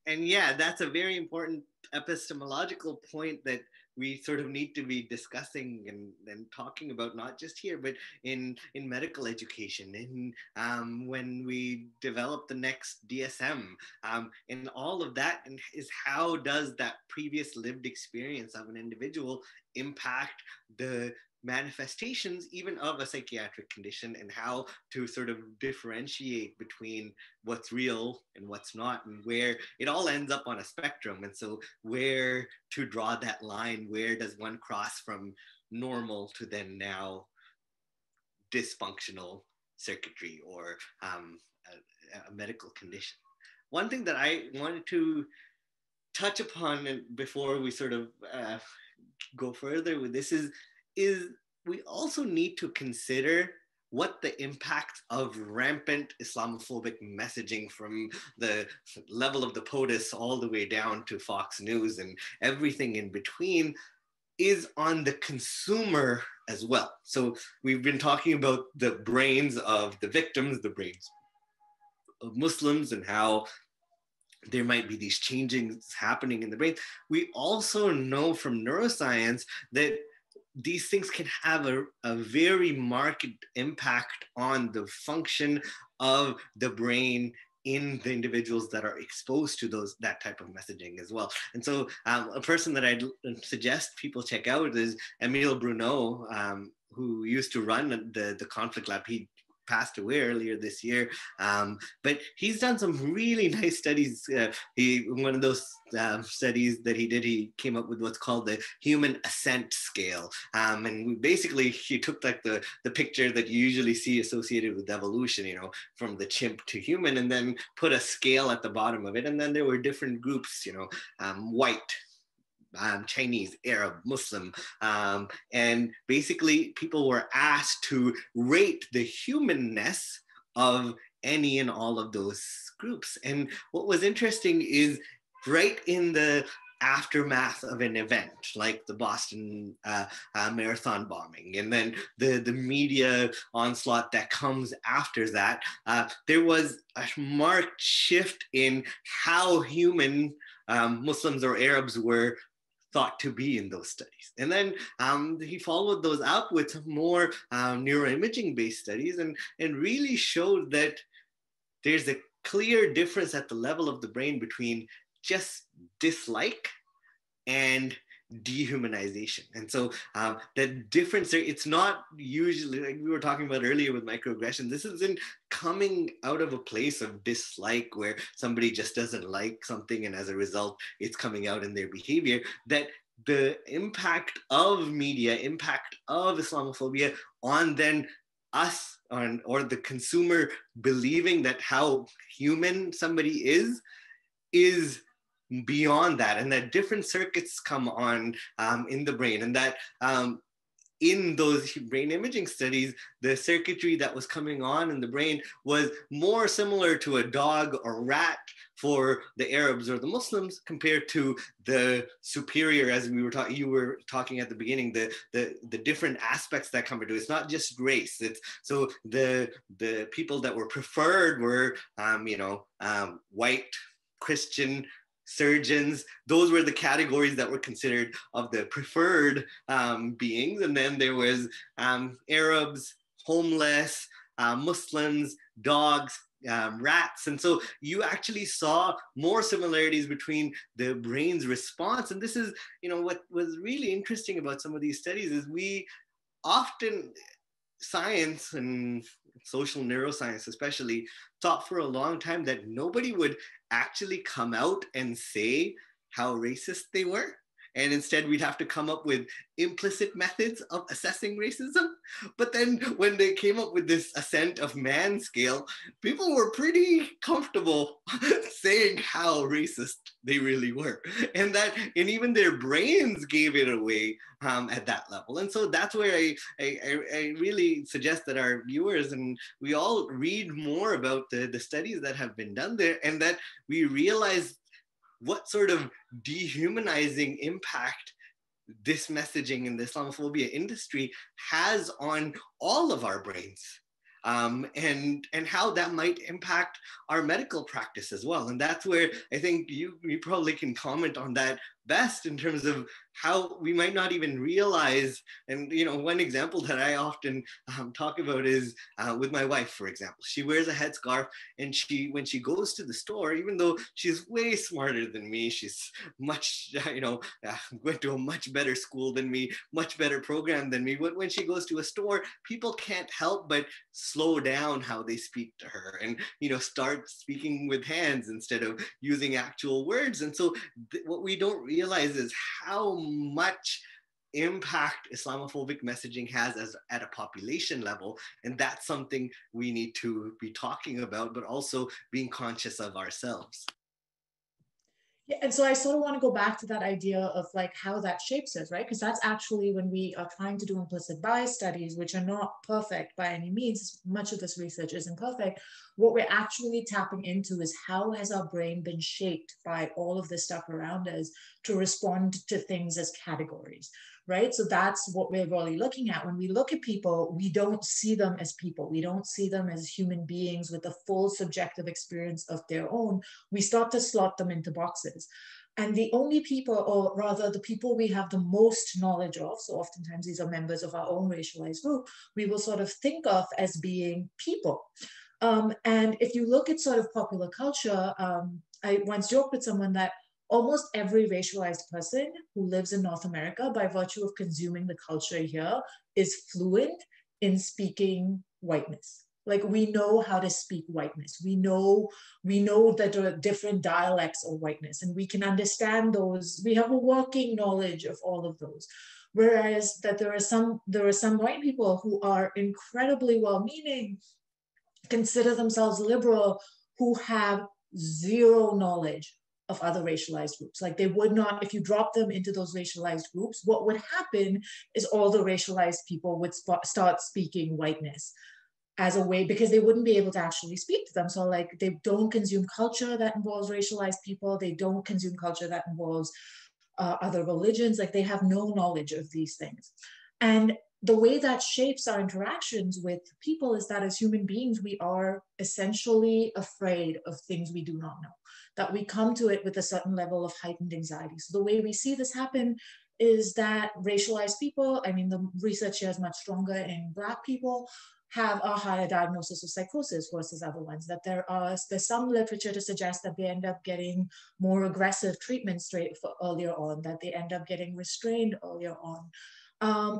And yeah, that's a very important epistemological point that we sort of need to be discussing and talking about, not just here, but in medical education, when we develop the next DSM, and all of that, and is how does that previous lived experience of an individual impact the manifestations even of a psychiatric condition, and how to sort of differentiate between what's real and what's not, and where it all ends up on a spectrum. And so where to draw that line, where does one cross from normal to then now dysfunctional circuitry or a medical condition. One thing that I wanted to touch upon before we sort of go further with this is we also need to consider what the impact of rampant Islamophobic messaging from the level of the POTUS all the way down to Fox News and everything in between is on the consumer as well. So we've been talking about the brains of the victims, the brains of Muslims, and how there might be these changes happening in the brain. We also know from neuroscience that these things can have a very marked impact on the function of the brain in the individuals that are exposed to that type of messaging as well. And so a person that I'd suggest people check out is Emile Bruneau, who used to run the conflict lab. He passed away earlier this year, but he's done some really nice studies. One of those studies that he did, he came up with what's called the human ascent scale, and basically he took like the picture that you usually see associated with evolution, from the chimp to human, and then put a scale at the bottom of it, and then there were different groups, white, Chinese, Arab, Muslim, and basically people were asked to rate the humanness of any and all of those groups. And what was interesting is right in the aftermath of an event like the Boston Marathon bombing, and then the media onslaught that comes after that, there was a marked shift in how human Muslims or Arabs were thought to be in those studies. And then he followed those up with more neuroimaging based studies and really showed that there's a clear difference at the level of the brain between just dislike and dehumanization. And so the difference there, it's not usually, like we were talking about earlier with microaggression, this isn't coming out of a place of dislike where somebody just doesn't like something and as a result it's coming out in their behavior. That the impact of media, impact of Islamophobia on then us or the consumer believing that how human somebody is beyond that, and that different circuits come on in the brain, and that in those brain imaging studies, the circuitry that was coming on in the brain was more similar to a dog or rat for the Arabs or the Muslims compared to the superior, as you were talking at the beginning, the different aspects that come into it. It's not just race. It's so the people that were preferred were white, Christian, surgeons. Those were the categories that were considered of the preferred beings. And then there was Arabs, homeless, Muslims, dogs, rats. And so you actually saw more similarities between the brain's response. And this is, what was really interesting about some of these studies is we often, science and social neuroscience especially, thought for a long time that nobody would actually come out and say how racist they were. And instead we'd have to come up with implicit methods of assessing racism. But then when they came up with this ascent of man scale, people were pretty comfortable saying how racist they really were. And even their brains gave it away at that level. And so that's where I really suggest that our viewers and we all read more about the studies that have been done there, and that we realize what sort of dehumanizing impact this messaging in the Islamophobia industry has on all of our brains, and how that might impact our medical practice as well. And that's where I think you probably can comment on that best, in terms of how we might not even realize. And one example that I often talk about is with my wife, for example. She wears a headscarf, and when she goes to the store, even though she's way smarter than me, she's much went to a much better school than me, much better program than me, when she goes to a store, people can't help but slow down how they speak to her, and start speaking with hands instead of using actual words. And so what we don't realize is how much impact Islamophobic messaging has at a population level. And that's something we need to be talking about, but also being conscious of ourselves. Yeah, and so I sort of want to go back to that idea of like how that shapes us, right? Because that's actually when we are trying to do implicit bias studies, which are not perfect by any means. Much of this research isn't perfect. What we're actually tapping into is how has our brain been shaped by all of this stuff around us to respond to things as categories, right? So that's what we're really looking at. When we look at people, we don't see them as people. We don't see them as human beings with a full subjective experience of their own. We start to slot them into boxes. And the only people, or rather the people we have the most knowledge of, so oftentimes these are members of our own racialized group, we will sort of think of as being people. And if you look at sort of popular culture, I once joked with someone that almost every racialized person who lives in North America, by virtue of consuming the culture here, is fluent in speaking whiteness. Like, we know how to speak whiteness. We know that there are different dialects of whiteness, and we can understand those. We have a working knowledge of all of those. Whereas that there are some white people who are incredibly well-meaning, consider themselves liberal, who have zero knowledge of other racialized groups. Like, they would not, if you drop them into those racialized groups, what would happen is all the racialized people would start speaking whiteness as a way, because they wouldn't be able to actually speak to them. So like, they don't consume culture that involves racialized people. They don't consume culture that involves other religions. Like, they have no knowledge of these things. And the way that shapes our interactions with people is that as human beings, we are essentially afraid of things we do not know, that we come to it with a certain level of heightened anxiety. So the way we see this happen is that racialized people, I mean, the research here is much stronger in Black people, have a higher diagnosis of psychosis versus other ones, that there's some literature to suggest that they end up getting more aggressive treatments earlier on, that they end up getting restrained earlier on.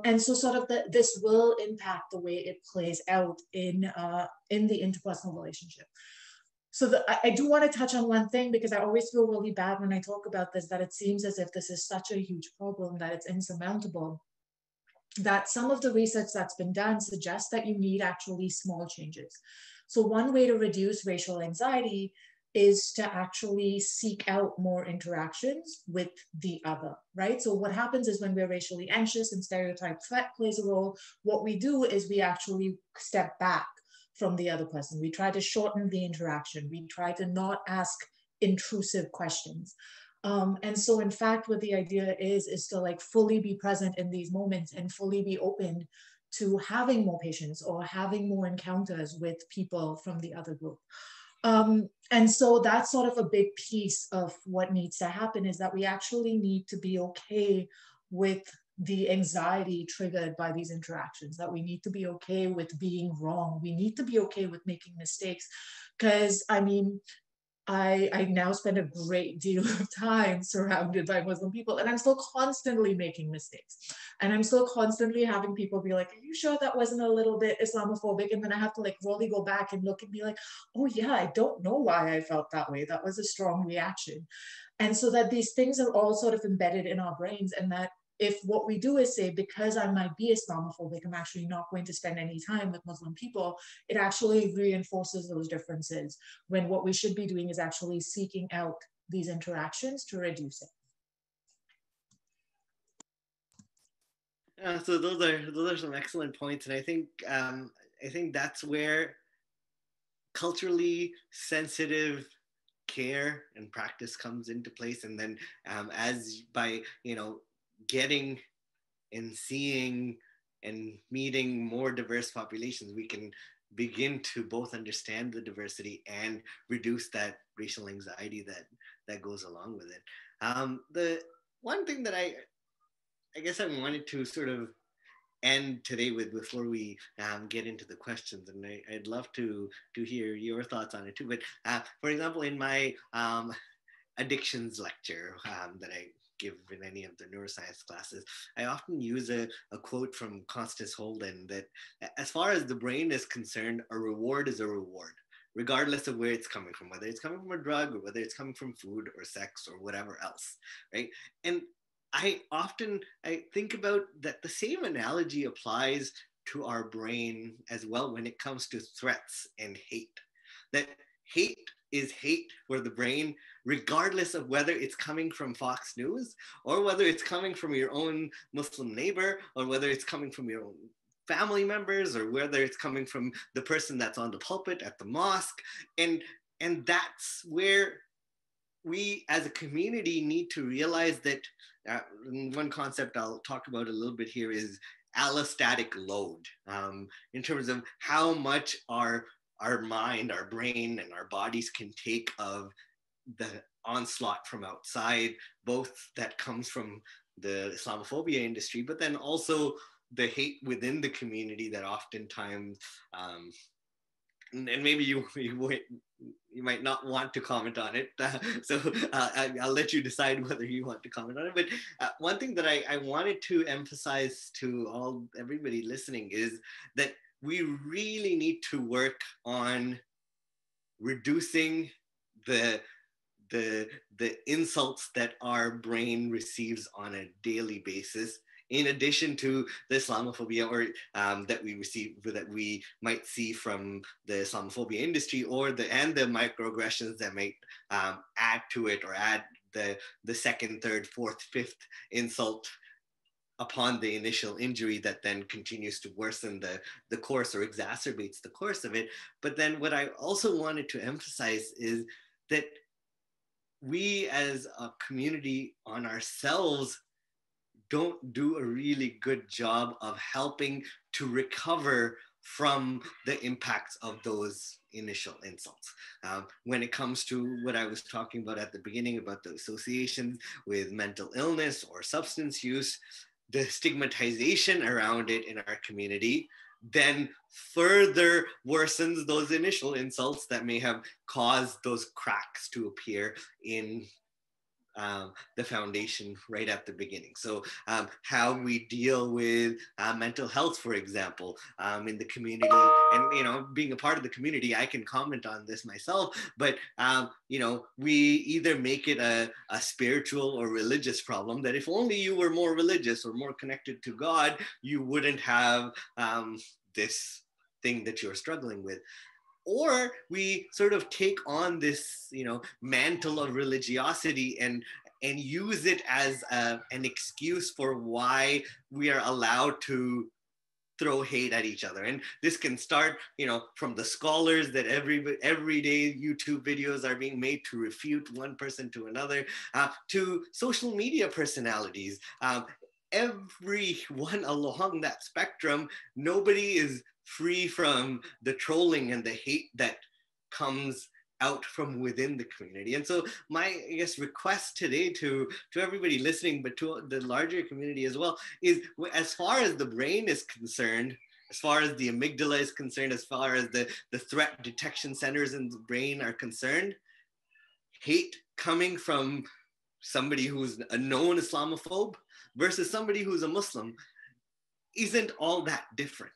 And so sort of this will impact the way it plays out in the interpersonal relationship. So I do want to touch on one thing, because I always feel really bad when I talk about this, that it seems as if this is such a huge problem that it's insurmountable, that some of the research that's been done suggests that you need actually small changes. So one way to reduce racial anxiety is to actually seek out more interactions with the other, right? So what happens is when we're racially anxious and stereotype plays a role, what we do is we actually step back from the other person. We try to shorten the interaction. We try to not ask intrusive questions. And so in fact, what the idea is to like fully be present in these moments and fully be open to having more patience or having more encounters with people from the other group. And so that's sort of a big piece of what needs to happen, is that we actually need to be okay with the anxiety triggered by these interactions, that we need to be okay with being wrong. We need to be okay with making mistakes. Because I mean, I now spend a great deal of time surrounded by Muslim people, and I'm still constantly making mistakes. And I'm still constantly having people be like, are you sure that wasn't a little bit Islamophobic? And then I have to like really go back and look and be like, oh yeah, I don't know why I felt that way. That was a strong reaction. And so that these things are all sort of embedded in our brains, and that if what we do is say, because I might be Islamophobic, I'm actually not going to spend any time with Muslim people, it actually reinforces those differences, when what we should be doing is actually seeking out these interactions to reduce it. So those are some excellent points, and I think that's where culturally sensitive care and practice comes into place. And then as by getting and seeing and meeting more diverse populations, we can begin to both understand the diversity and reduce that racial anxiety that goes along with it. The one thing that I guess I wanted to sort of end today with, before we get into the questions, and I'd love to hear your thoughts on it too. But for example, in my addictions lecture that I give in any of the neuroscience classes, I often use a quote from Constance Holden that, as far as the brain is concerned, a reward is a reward, regardless of where it's coming from, whether it's coming from a drug or whether it's coming from food or sex or whatever else, right? And I think about that the same analogy applies to our brain as well when it comes to threats and hate. That hate is hate for the brain, regardless of whether it's coming from Fox News or whether it's coming from your own Muslim neighbor or whether it's coming from your own family members or whether it's coming from the person that's on the pulpit at the mosque. And that's where we as a community need to realize that one concept I'll talk about a little bit here is allostatic load, in terms of how much our mind, our brain, and our bodies can take of the onslaught from outside, both that comes from the Islamophobia industry, but then also the hate within the community that oftentimes, and maybe you might not want to comment on it, so I'll let you decide whether you want to comment on it. But one thing that I wanted to emphasize to everybody listening is that we really need to work on reducing the insults that our brain receives on a daily basis, in addition to the Islamophobia or that we might see from the Islamophobia industry, or the microaggressions that might add to it, or add the second, third, fourth, fifth insult upon the initial injury that then continues to worsen the course or exacerbates the course of it. But then what I also wanted to emphasize is that we as a community on ourselves don't do a really good job of helping to recover from the impacts of those initial insults. When it comes to what I was talking about at the beginning about the associations with mental illness or substance use, the stigmatization around it in our community then further worsens those initial insults that may have caused those cracks to appear in the foundation right at the beginning. So how we deal with mental health, for example, in the community, and being a part of the community, I can comment on this myself, but we either make it a spiritual or religious problem, that if only you were more religious or more connected to God, you wouldn't have this thing that you're struggling with. or we sort of take on this, mantle of religiosity and use it as an excuse for why we are allowed to throw hate at each other. And this can start, from the scholars that every day YouTube videos are being made to refute one person to another, to social media personalities. Everyone along that spectrum, nobody is free from the trolling and the hate that comes out from within the community. And so my, I guess, request today to everybody listening, but to the larger community as well, is as far as the brain is concerned, as far as the amygdala is concerned, as far as the threat detection centers in the brain are concerned, hate coming from somebody who's a known Islamophobe versus somebody who's a Muslim isn't all that different.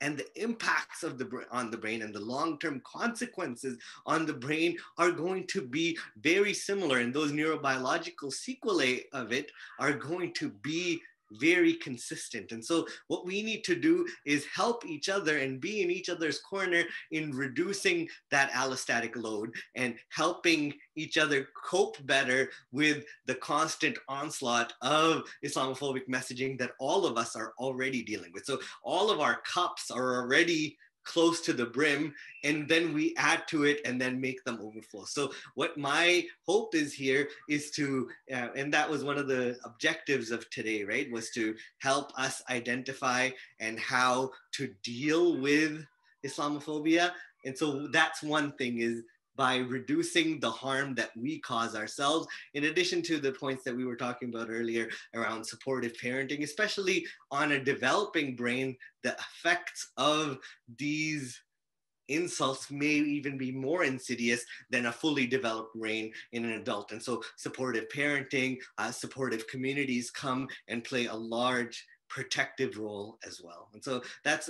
And the impacts of on the brain and the long-term consequences on the brain are going to be very similar. And those neurobiological sequelae of it are going to be very consistent. And so what we need to do is help each other and be in each other's corner in reducing that allostatic load and helping each other cope better with the constant onslaught of Islamophobic messaging that all of us are already dealing with. So all of our cups are already close to the brim, and then we add to it and then make them overflow. So what my hope is here is to, and that was one of the objectives of today, right, was to help us identify and how to deal with Islamophobia. And so that's one thing, is by reducing the harm that we cause ourselves, in addition to the points that we were talking about earlier around supportive parenting, especially on a developing brain, the effects of these insults may even be more insidious than a fully developed brain in an adult. And so supportive parenting, supportive communities come and play a large protective role as well. And so that's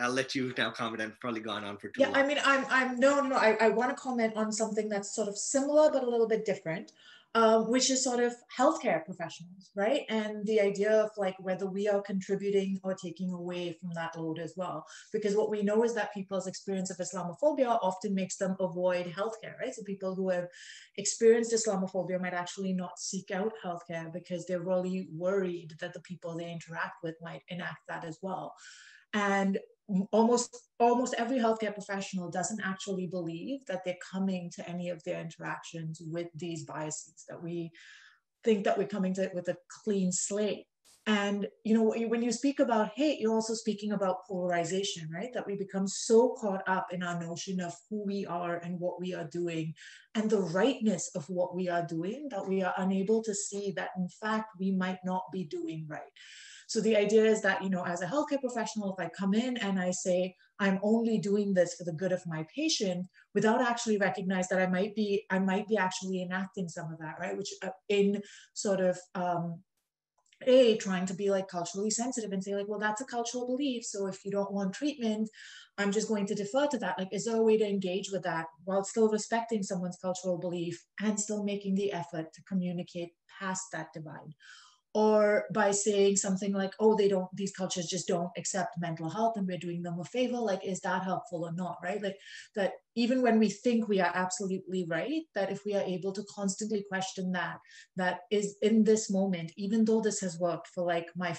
I'll let you now comment. I've probably gone on for too long. I mean, I want to comment on something that's sort of similar, but a little bit different, which is sort of healthcare professionals, right? And the idea of like whether we are contributing or taking away from that load as well. Because what we know is that people's experience of Islamophobia often makes them avoid healthcare, right? So people who have experienced Islamophobia might actually not seek out healthcare because they're really worried that the people they interact with might enact that as well. And almost every healthcare professional doesn't actually believe that they're coming to any of their interactions with these biases, that we think that we're coming to it with a clean slate. And, you know, when you speak about hate, you're also speaking about polarization, right? That we become so caught up in our notion of who we are and what we are doing and the rightness of what we are doing, that we are unable to see that, in fact, we might not be doing right. So the idea is that, you know, as a healthcare professional, if I come in and I say, I'm only doing this for the good of my patient, without actually recognize that I might be actually enacting some of that, right? Which in sort of, trying to be like culturally sensitive and say like, well, that's a cultural belief. So if you don't want treatment, I'm just going to defer to that. Like, is there a way to engage with that while still respecting someone's cultural belief and still making the effort to communicate past that divide? Or by saying something like, oh, these cultures just don't accept mental health and we're doing them a favor, like, is that helpful or not, right? Like that even when we think we are absolutely right, that if we are able to constantly question that is in this moment, even though this has worked for like my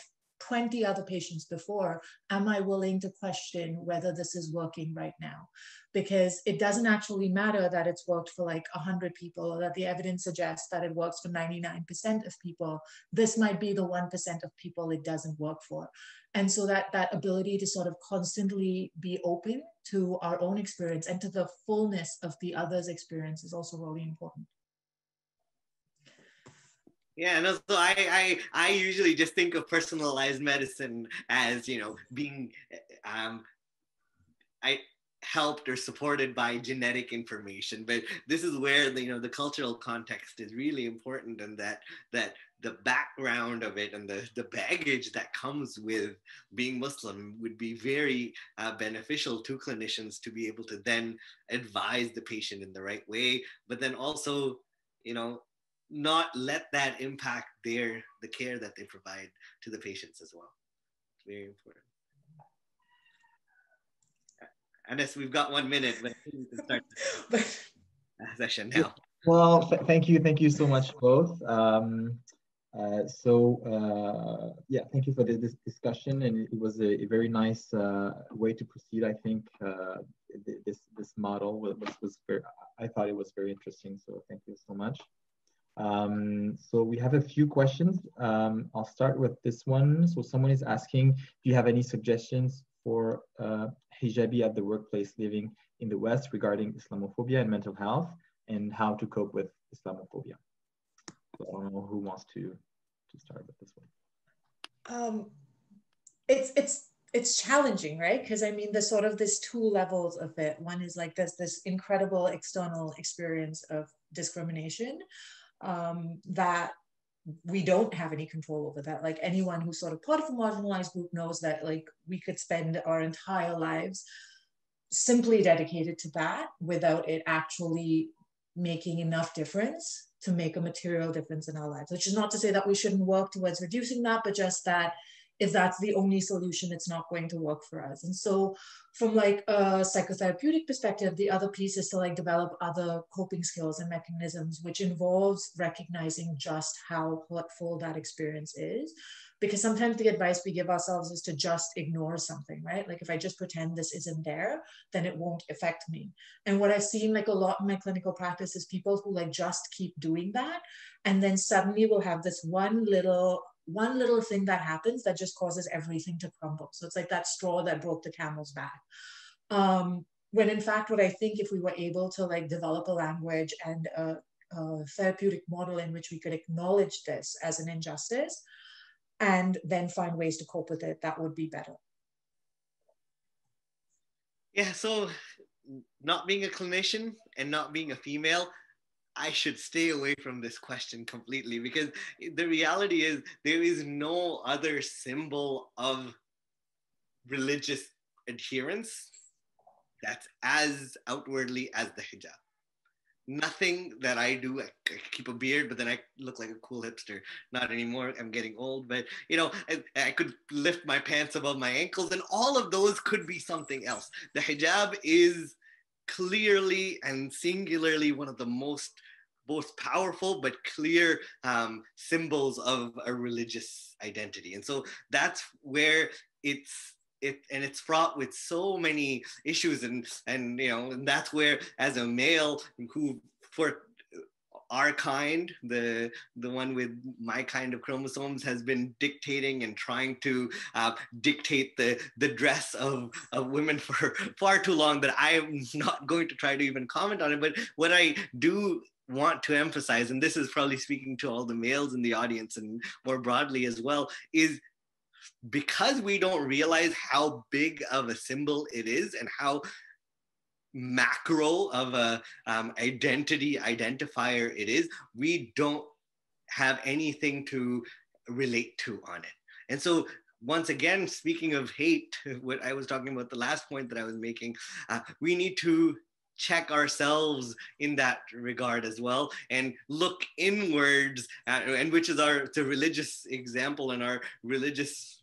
20 other patients before, am I willing to question whether this is working right now? Because it doesn't actually matter that it's worked for like 100 people or that the evidence suggests that it works for 99% of people. This might be the 1% of people it doesn't work for. And so that ability to sort of constantly be open to our own experience and to the fullness of the other's experience is also really important. Yeah, and also I usually just think of personalized medicine as, you know, being helped or supported by genetic information, but this is where the cultural context is really important, and that the background of it and the baggage that comes with being Muslim would be very beneficial to clinicians to be able to then advise the patient in the right way, but then also, not let that impact the care that they provide to the patients as well. It's very important. Unless we've got 1 minute, but I think we can start the session now. Well, thank you so much both. Yeah, thank you for this discussion, and it was a very nice way to proceed. I think this model was very, I thought it was very interesting, so thank you so much. So we have a few questions. I'll start with this one. So someone is asking, do you have any suggestions for hijabi at the workplace living in the West regarding Islamophobia and mental health, and how to cope with Islamophobia? So I don't know who wants to start with this one. It's challenging, right? Because I mean, there's sort of this two levels of it. One is like there's this incredible external experience of discrimination that we don't have any control over that. Like anyone who's sort of part of a marginalized group knows that like we could spend our entire lives simply dedicated to that without it actually making enough difference to make a material difference in our lives, which is not to say that we shouldn't work towards reducing that, but just that if that's the only solution, it's not going to work for us. And so from like a psychotherapeutic perspective, the other piece is to like develop other coping skills and mechanisms, which involves recognizing just how hurtful that experience is. Because sometimes the advice we give ourselves is to just ignore something, right? Like if I just pretend this isn't there, then it won't affect me. And what I've seen like a lot in my clinical practice is people who like just keep doing that. And then suddenly we'll have this one little thing that happens that just causes everything to crumble. So it's like that straw that broke the camel's back. When in fact, what I think if we were able to like develop a language and a therapeutic model in which we could acknowledge this as an injustice and then find ways to cope with it, that would be better. Yeah, so not being a clinician and not being a female, I should stay away from this question completely, because the reality is there is no other symbol of religious adherence that's as outwardly as the hijab. Nothing that I do, I keep a beard, but then I look like a cool hipster. Not anymore, I'm getting old, but you know, I could lift my pants above my ankles, and all of those could be something else. The hijab is clearly and singularly one of the most powerful but clear symbols of a religious identity. And so that's where it's fraught with so many issues, and you know, and that's where as a male who, for our kind, the one with my kind of chromosomes, has been dictating and trying to dictate the dress of women for far too long, that I am not going to try to even comment on it. But what I do want to emphasize, and this is probably speaking to all the males in the audience and more broadly as well, is because we don't realize how big of a symbol it is and how macro of a identity identifier it is, we don't have anything to relate to on it. And so once again, speaking of hate, what I was talking about, the last point that I was making, we need to check ourselves in that regard as well, and look inwards, and which is the religious example and our religious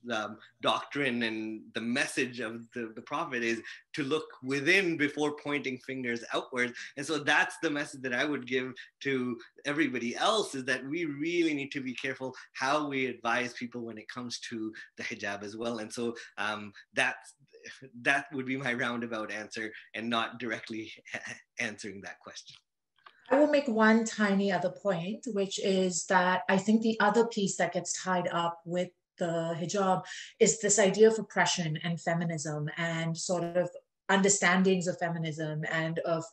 doctrine, and the message of the prophet is to look within before pointing fingers outwards. And so that's the message that I would give to everybody else, is that we really need to be careful how we advise people when it comes to the hijab as well. And so that would be my roundabout answer, and not directly answering that question. I will make one tiny other point, which is that I think the other piece that gets tied up with the hijab is this idea of oppression and feminism, and sort of understandings of feminism and of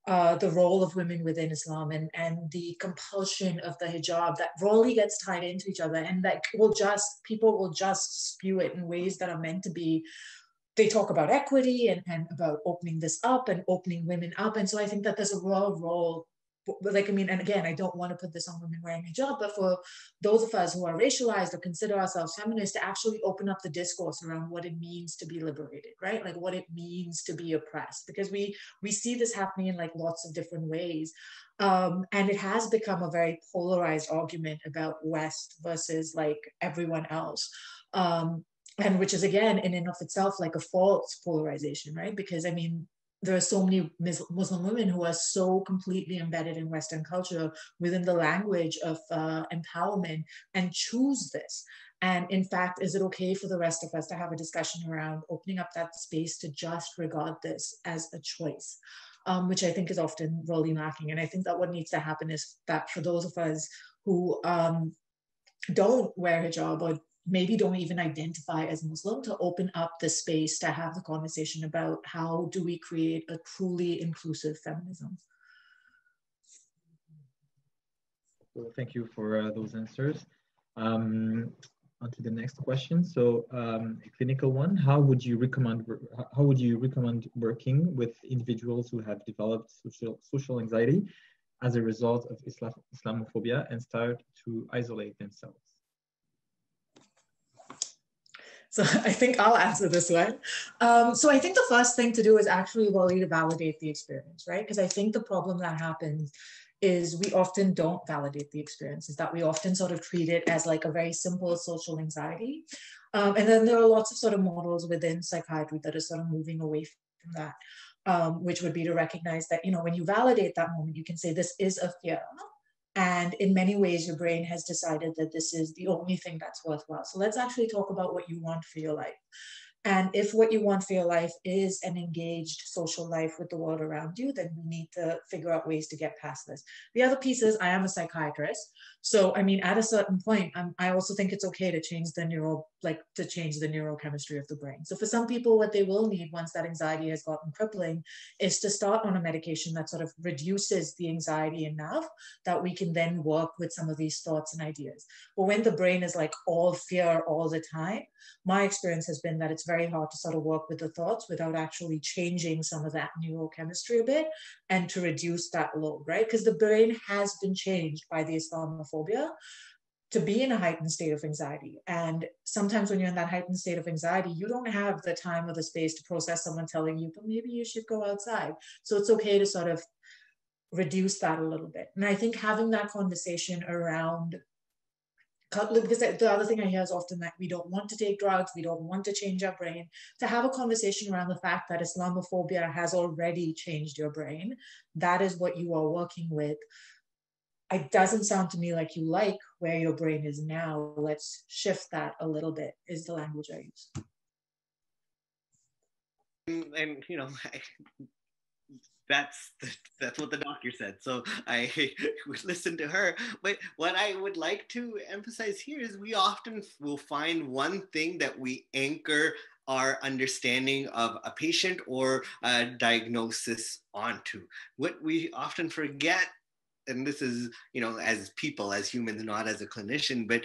the role of women within Islam, and the compulsion of the hijab that really gets tied into each other, and that people will just spew it in ways that are meant to be. They talk about equity and about opening this up and opening women up. And so I think that there's a real role, like, I mean, and again, I don't want to put this on women wearing hijab, but for those of us who are racialized or consider ourselves feminists, to actually open up the discourse around what it means to be liberated, right? Like what it means to be oppressed, because we see this happening in like lots of different ways. And it has become a very polarized argument about West versus like everyone else. and which is again in and of itself like a false polarization, right? Because I mean, there are so many Muslim women who are so completely embedded in Western culture within the language of empowerment and choose this. And in fact, is it okay for the rest of us to have a discussion around opening up that space to just regard this as a choice, which I think is often really lacking. And I think that what needs to happen is that for those of us who don't wear hijab or maybe don't even identify as Muslim, to open up the space to have the conversation about how do we create a truly inclusive feminism. Well, thank you for those answers. On to the next question. So a clinical one, how would you recommend working with individuals who have developed social anxiety as a result of Islamophobia and start to isolate themselves? So I think I'll answer this one. So I think the first thing to do is actually really to validate the experience, right? Because I think the problem that happens is we often don't validate the experience, is that we often sort of treat it as like a very simple social anxiety. And then there are lots of sort of models within psychiatry that are sort of moving away from that, which would be to recognize that, you know, when you validate that moment, you can say this is a fear. And in many ways, your brain has decided that this is the only thing that's worthwhile. So let's actually talk about what you want for your life. And if what you want for your life is an engaged social life with the world around you, then we need to figure out ways to get past this. The other piece is I am a psychiatrist. So, I mean, at a certain point, I also think it's okay to change the neurochemistry of the brain. So for some people, what they will need once that anxiety has gotten crippling is to start on a medication that sort of reduces the anxiety enough that we can then work with some of these thoughts and ideas. But when the brain is like all fear all the time, my experience has been that it's very hard to sort of work with the thoughts without actually changing some of that neurochemistry a bit and to reduce that load, right? Because the brain has been changed by the Islamophobia to be in a heightened state of anxiety. And sometimes when you're in that heightened state of anxiety, you don't have the time or the space to process someone telling you, but maybe you should go outside. So it's okay to sort of reduce that a little bit. And I think having that conversation around, because the other thing I hear is often that we don't want to take drugs, we don't want to change our brain, to have a conversation around the fact that Islamophobia has already changed your brain. That is what you are working with. It doesn't sound to me like you like where your brain is now. Let's shift that a little bit, is the language I use. And you know, that's what the doctor said. So I would listen to her. But what I would like to emphasize here is we often will find one thing that we anchor our understanding of a patient or a diagnosis onto. What we often forget, and this is, you know, as people, as humans, not as a clinician, but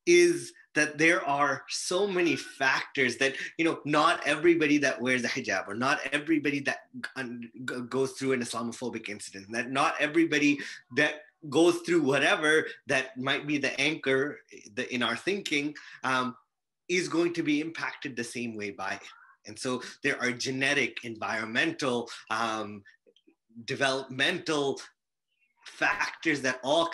is that there are so many factors that, you know, not everybody that wears a hijab or not everybody that goes through an Islamophobic incident, that not everybody that goes through whatever that might be the anchor in our thinking is going to be impacted the same way by it. And so there are genetic, environmental, developmental factors that all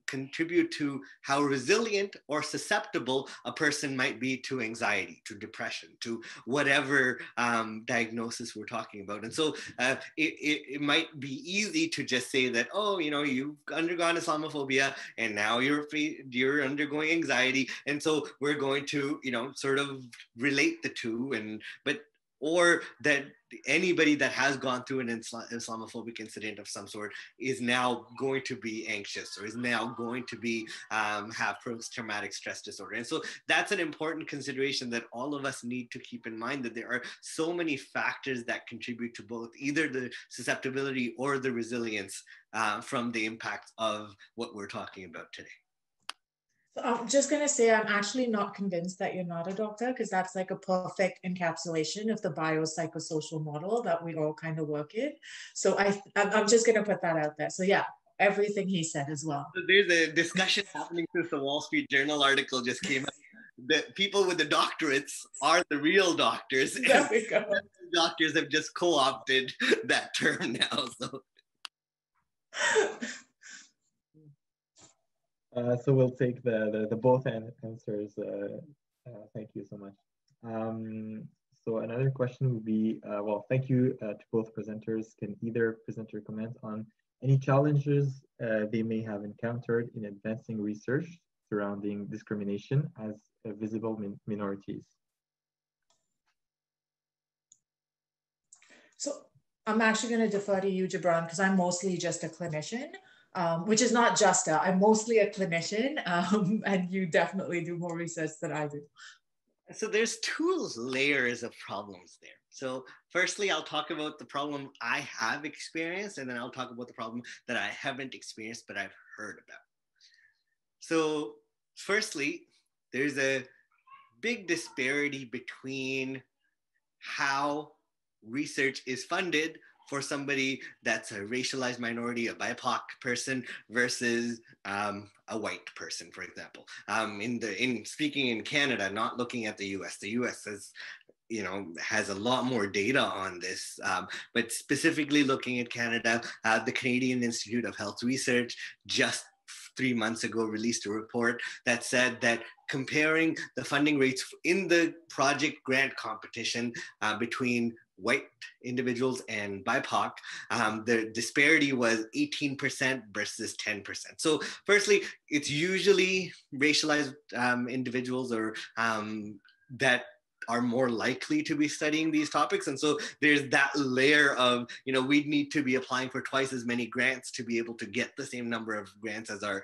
contribute to how resilient or susceptible a person might be to anxiety, to depression, to whatever diagnosis we're talking about. And so it might be easy to just say that, oh, you know, you've undergone Islamophobia and now you're undergoing anxiety. And so we're going to, you know, sort of relate the two, or that anybody that has gone through an Islamophobic incident of some sort is now going to be anxious or is now going to be have post-traumatic stress disorder. And so that's an important consideration that all of us need to keep in mind, that there are so many factors that contribute to both either the susceptibility or the resilience from the impact of what we're talking about today. I'm just going to say I'm actually not convinced that you're not a doctor, because that's like a perfect encapsulation of the biopsychosocial model that we all kind of work in. So I'm just going to put that out there. So yeah, everything he said as well. So there's a discussion happening since the Wall Street Journal article just came out. The people with the doctorates are the real doctors. There we go. Doctors have just co-opted that term now. So. So we'll take the both answers Thank you so much. So another question would be, well, thank you to both presenters. Can either presenter comment on any challenges they may have encountered in advancing research surrounding discrimination as visible minorities? So I'm actually going to defer to you, Jibran, because I'm mostly just a clinician, which is not just I'm mostly a clinician, and you definitely do more research than I do. So there's two layers of problems there. So firstly, I'll talk about the problem I have experienced, and then I'll talk about the problem that I haven't experienced, but I've heard about. So firstly, there's a big disparity between how research is funded for somebody that's a racialized minority, a BIPOC person versus a white person, for example. In speaking in Canada, not looking at the US, the US has a lot more data on this, but specifically looking at Canada, the Canadian Institute of Health Research just 3 months ago released a report that said that comparing the funding rates in the project grant competition between white individuals and BIPOC, the disparity was 18% versus 10%. So firstly, it's usually racialized individuals or that are more likely to be studying these topics. And so there's that layer of, we'd need to be applying for twice as many grants to be able to get the same number of grants as our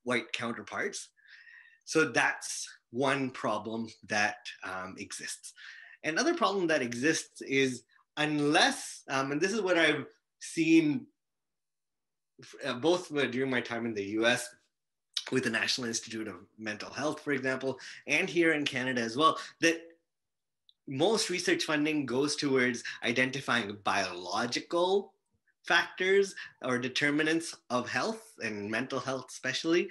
white counterparts. So that's one problem that exists. Another problem that exists is unless, and this is what I've seen both during my time in the US with the National Institute of Mental Health, for example, and here in Canada as well, that most research funding goes towards identifying biological factors or determinants of health and mental health especially,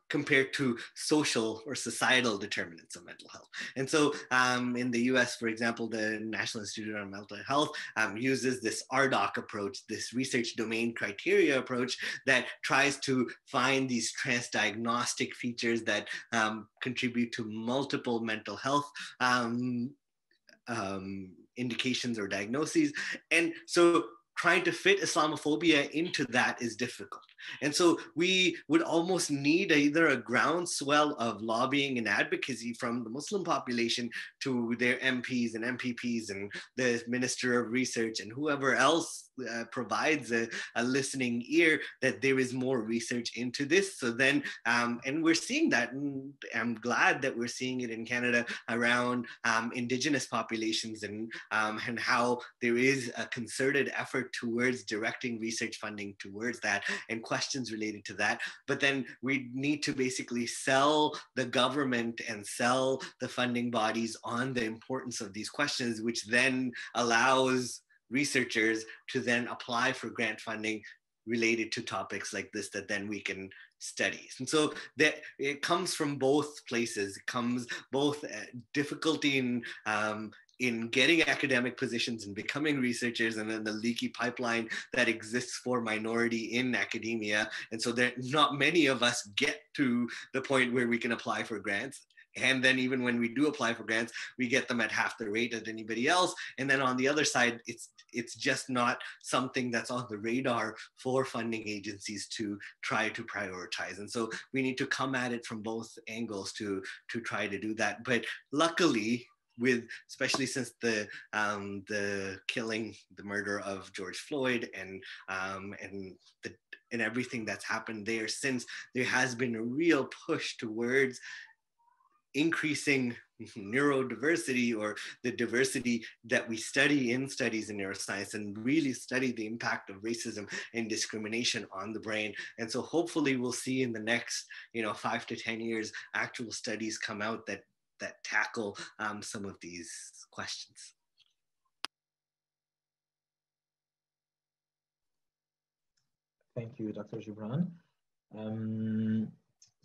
compared to social or societal determinants of mental health. And so in the US, for example, the National Institute of Mental Health uses this RDoC approach, this research domain criteria approach that tries to find these transdiagnostic features that contribute to multiple mental health indications or diagnoses. And so trying to fit Islamophobia into that is difficult. And so we would almost need either a groundswell of lobbying and advocacy from the Muslim population to their MPs and MPPs and the Minister of Research and whoever else provides a listening ear, that there is more research into this. So then, and we're seeing that, and I'm glad that we're seeing it in Canada around Indigenous populations and how there is a concerted effort towards directing research funding towards that and questions related to that. But then we need to basically sell the government and sell the funding bodies on the importance of these questions, which then allows researchers to then apply for grant funding related to topics like this that then we can study. And so that it comes from both places. It comes both difficulty in getting academic positions and becoming researchers, and then the leaky pipeline that exists for minority in academia. And so there not many of us get to the point where we can apply for grants. And then even when we do apply for grants, we get them at half the rate as anybody else. And then on the other side, it's just not something that's on the radar for funding agencies to try to prioritize. And so we need to come at it from both angles to try to do that. But luckily, especially since the killing, the murder of George Floyd, and everything that's happened there since, there has been a real push towards increasing neurodiversity, or the diversity that we study in studies in neuroscience, and really study the impact of racism and discrimination on the brain. And so hopefully we'll see in the next 5 to 10 years actual studies come out that tackle some of these questions. Thank you, Dr. Jibran.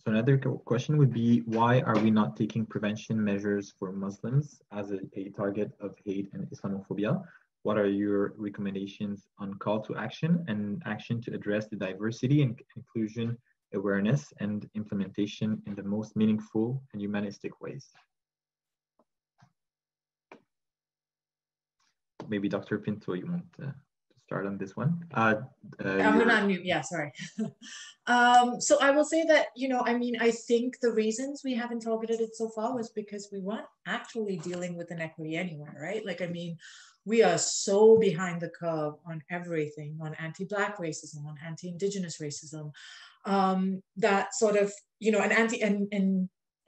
So another question would be, why are we not taking prevention measures for Muslims as a target of hate and Islamophobia? What are your recommendations on call to action and action to address the diversity and inclusion awareness, and implementation in the most meaningful and humanistic ways. Maybe Dr. Pinto, you want to start on this one? I'm gonna unmute, yeah, sorry. So I will say that, I think the reasons we haven't targeted it so far was because we weren't actually dealing with inequity anywhere, right? We are so behind the curve on everything, on anti-Black racism, on anti-Indigenous racism, that sort of,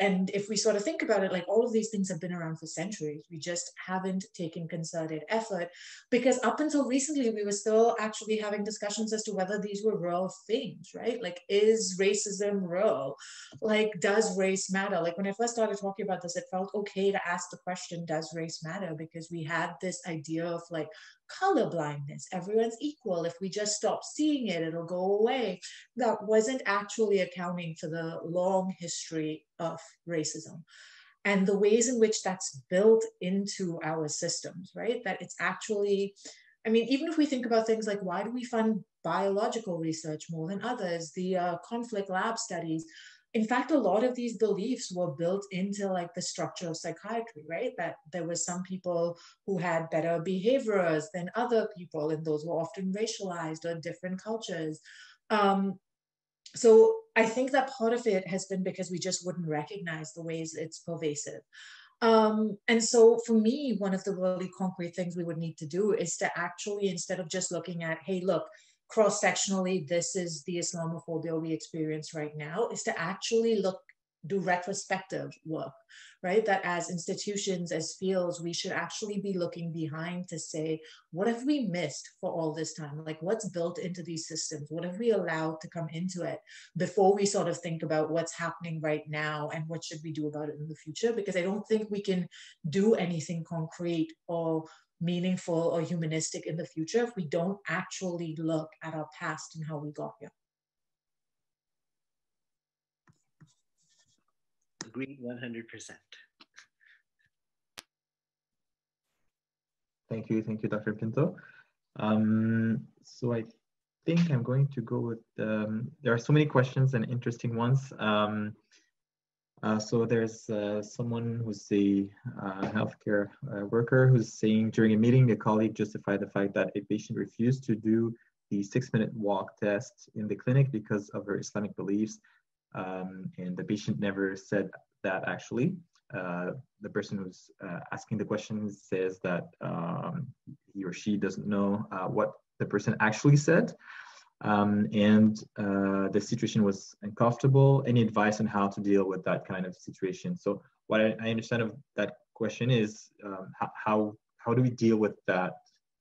and if we sort of think about it, like all of these things have been around for centuries. We just haven't taken concerted effort, because up until recently, we were still actually having discussions as to whether these were real things, right? Like, is racism real? Like, does race matter? Like, when I first started talking about this, it felt okay to ask the question, does race matter? Because we had this idea of like color blindness. Everyone's equal. If we just stop seeing it, it'll go away. That wasn't actually accounting for the long history of racism and the ways in which that's built into our systems, right? That it's actually, even if we think about things like, why do we fund biological research more than others? The conflict lab studies, in fact, a lot of these beliefs were built into like the structure of psychiatry, right? That there were some people who had better behaviors than other people, and those were often racialized or different cultures. So I think that part of it has been because we just wouldn't recognize the ways it's pervasive. And so for me, one of the really concrete things we would need to do is to actually, instead of just looking at, hey, look, cross-sectionally, this is the Islamophobia we experience right now, is to actually do retrospective work, right? That as institutions, as fields, we should actually be looking behind to say, what have we missed for all this time? Like, what's built into these systems? What have we allowed to come into it before we sort of think about what's happening right now and what should we do about it in the future? Because I don't think we can do anything concrete or meaningful or humanistic in the future if we don't actually look at our past and how we got here. Agreed 100%. Thank you, Dr. Pinto. So I think I'm going to go with, there are so many questions and interesting ones. So there's someone who's a healthcare worker who's saying, during a meeting, a colleague justified the fact that a patient refused to do the 6-minute walk test in the clinic because of her Islamic beliefs. And the patient never said that actually. The person who's asking the question says that he or she doesn't know what the person actually said. And the situation was uncomfortable. Any advice on how to deal with that kind of situation? So what I understand of that question is how do we deal with that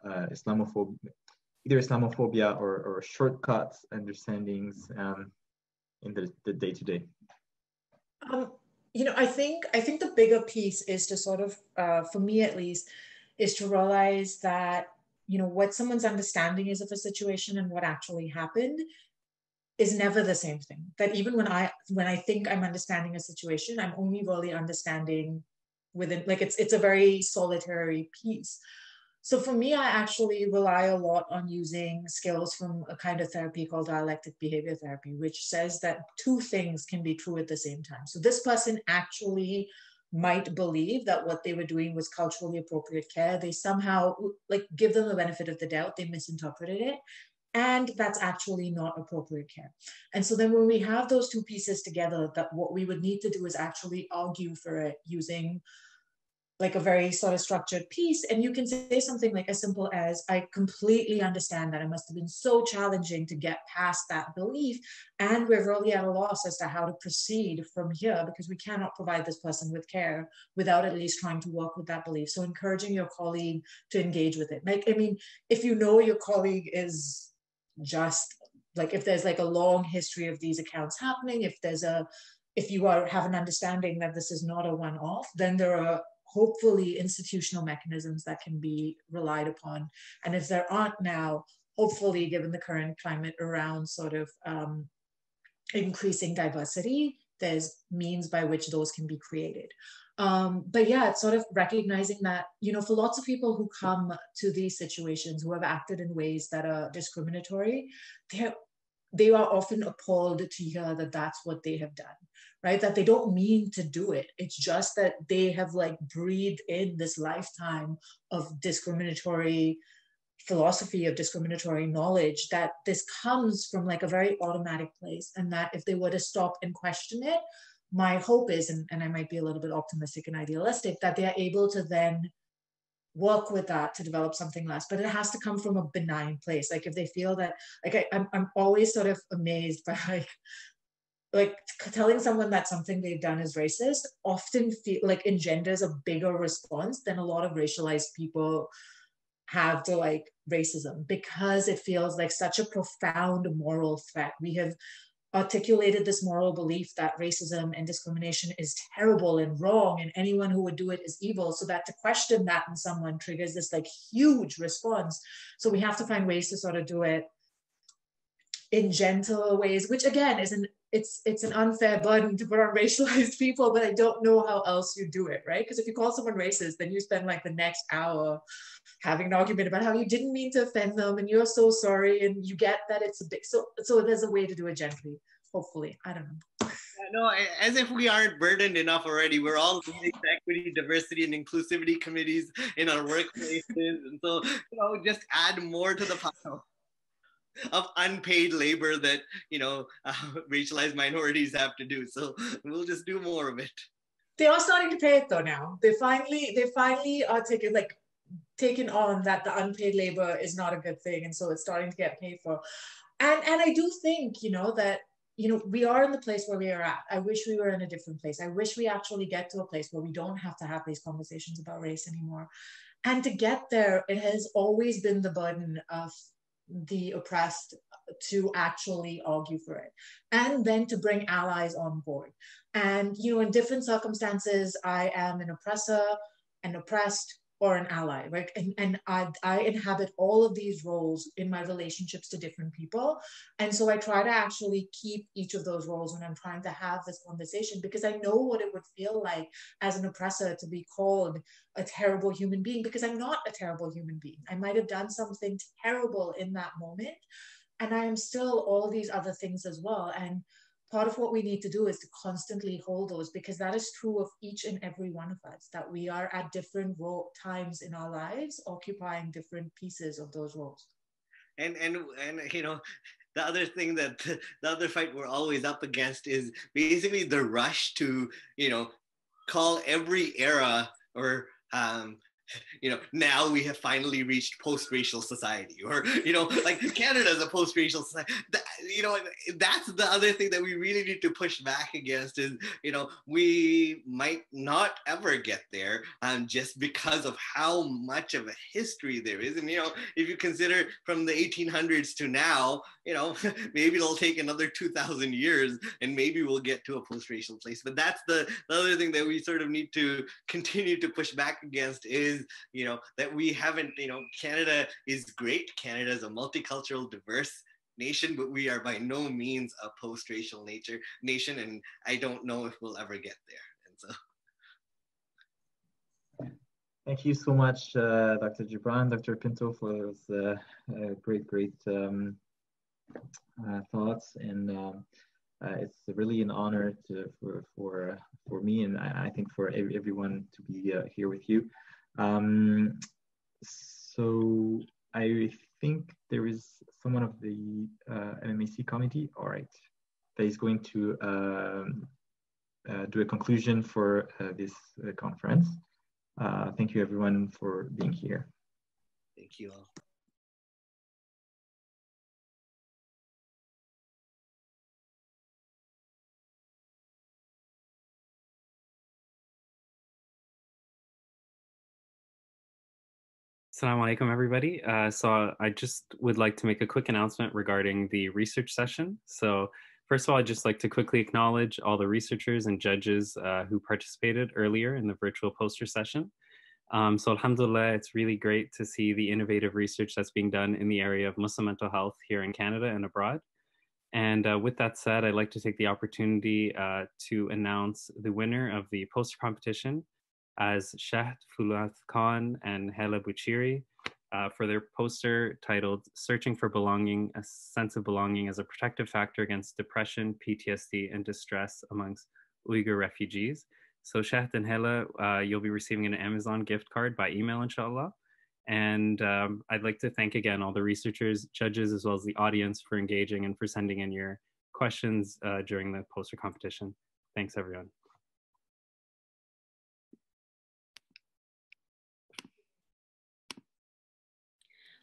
Islamophobia, either Islamophobia or shortcut understandings in the day-to-day? I think the bigger piece is to sort of, for me at least, is to realize that what someone's understanding is of a situation and what actually happened is never the same thing. That even when I think I'm understanding a situation, I'm only really understanding within, like, it's a very solitary piece. So for me, I actually rely a lot on using skills from a kind of therapy called dialectic behavior therapy, which says that two things can be true at the same time. So this person actually might believe that what they were doing was culturally appropriate care. They somehow, like, give them the benefit of the doubt, they misinterpreted it, and that's actually not appropriate care. And so then when we have those two pieces together, that what we would need to do is actually argue for it using like a very sort of structured piece. And you can say something like as simple as, I completely understand that it must have been so challenging to get past that belief. And we're really at a loss as to how to proceed from here, because we cannot provide this person with care without at least trying to work with that belief. So encouraging your colleague to engage with it. Like, I mean, if you know your colleague is just like, if there's like a long history of these accounts happening, if you have an understanding that this is not a one-off, then there are hopefully institutional mechanisms that can be relied upon. And if there aren't now, hopefully, given the current climate around sort of increasing diversity, there's means by which those can be created. But yeah, it's sort of recognizing that, for lots of people who come to these situations, who have acted in ways that are discriminatory, they are often appalled to hear that that's what they have done, right? That they don't mean to do it. It's just that they have like breathed in this lifetime of discriminatory philosophy, of discriminatory knowledge, that this comes from like a very automatic place, and that if they were to stop and question it, my hope is, and I might be a little bit optimistic and idealistic, that they are able to then work with that to develop something less. But it has to come from a benign place. Like if they feel that, like I'm always sort of amazed by like telling someone that something they've done is racist often feel like engenders a bigger response than a lot of racialized people have to like racism, because it feels like such a profound moral threat. We have articulated this moral belief that racism and discrimination is terrible and wrong, and anyone who would do it is evil, so that to question that in someone triggers this like huge response. So we have to find ways to sort of do it in gentle ways, which again is it's an unfair burden to put on racialized people, but I don't know how else you do it, right? Because if you call someone racist, then you spend like the next hour having an argument about how you didn't mean to offend them and you're so sorry, and you get that it's a big, so there's a way to do it gently, hopefully. I don't know. No, as if we aren't burdened enough already. We're all leading equity, diversity, and inclusivity committees in our workplaces, and so just add more to the pile of unpaid labor that racialized minorities have to do. So we'll just do more of it. They are starting to pay it though now. They finally are taking on that the unpaid labor is not a good thing, and so it's starting to get paid for. And I do think that we are in the place where we are at. I wish we were in a different place. I wish we actually get to a place where we don't have to have these conversations about race anymore. And to get there, it has always been the burden of the oppressed to actually argue for it, and then to bring allies on board. And in different circumstances, I am an oppressor, an oppressed, or an ally, right? And I inhabit all of these roles in my relationships to different people. And so I try to actually keep each of those roles when I'm trying to have this conversation, because I know what it would feel like as an oppressor to be called a terrible human being, because I'm not a terrible human being. I might have done something terrible in that moment, and I am still all these other things as well. And part of what we need to do is to constantly hold those, because that is true of each and every one of us, that we are at different times in our lives occupying different pieces of those roles. And the other thing that the other fight we're always up against is basically the rush to call every era or now we have finally reached post-racial society, or like Canada is a post-racial society. That's the other thing that we really need to push back against is we might not ever get there, just because of how much of a history there is. And if you consider from the 1800s to now, maybe it'll take another 2,000 years and maybe we'll get to a post-racial place. But that's the other thing that we sort of need to continue to push back against is that we haven't, Canada is great. Canada is a multicultural, diverse nation, but we are by no means a post-racial nation, and I don't know if we'll ever get there. And so thank you so much, Dr. Jibran, Dr. Pinto, for those great thoughts, and it's really an honor for me, and I think for everyone to be here with you. So I think there is someone of the MMAC committee, all right, that is going to do a conclusion for this conference. Thank you everyone for being here. Thank you all. Assalamu alaikum, everybody. So I just would like to make a quick announcement regarding the research session. So first of all, I'd just like to quickly acknowledge all the researchers and judges who participated earlier in the virtual poster session. So alhamdulillah, it's really great to see the innovative research that's being done in the area of Muslim mental health here in Canada and abroad. And with that said, I'd like to take the opportunity to announce the winner of the poster competition as Shahd Fulat Khan and Hela Buchiri. for their poster titled "Searching for Belonging, a Sense of Belonging as a Protective Factor Against Depression, PTSD, and Distress Amongst Uyghur Refugees." So Shahd and Hela, you'll be receiving an Amazon gift card by email, inshallah. And I'd like to thank again all the researchers, judges, as well as the audience for engaging and for sending in your questions during the poster competition. Thanks, everyone.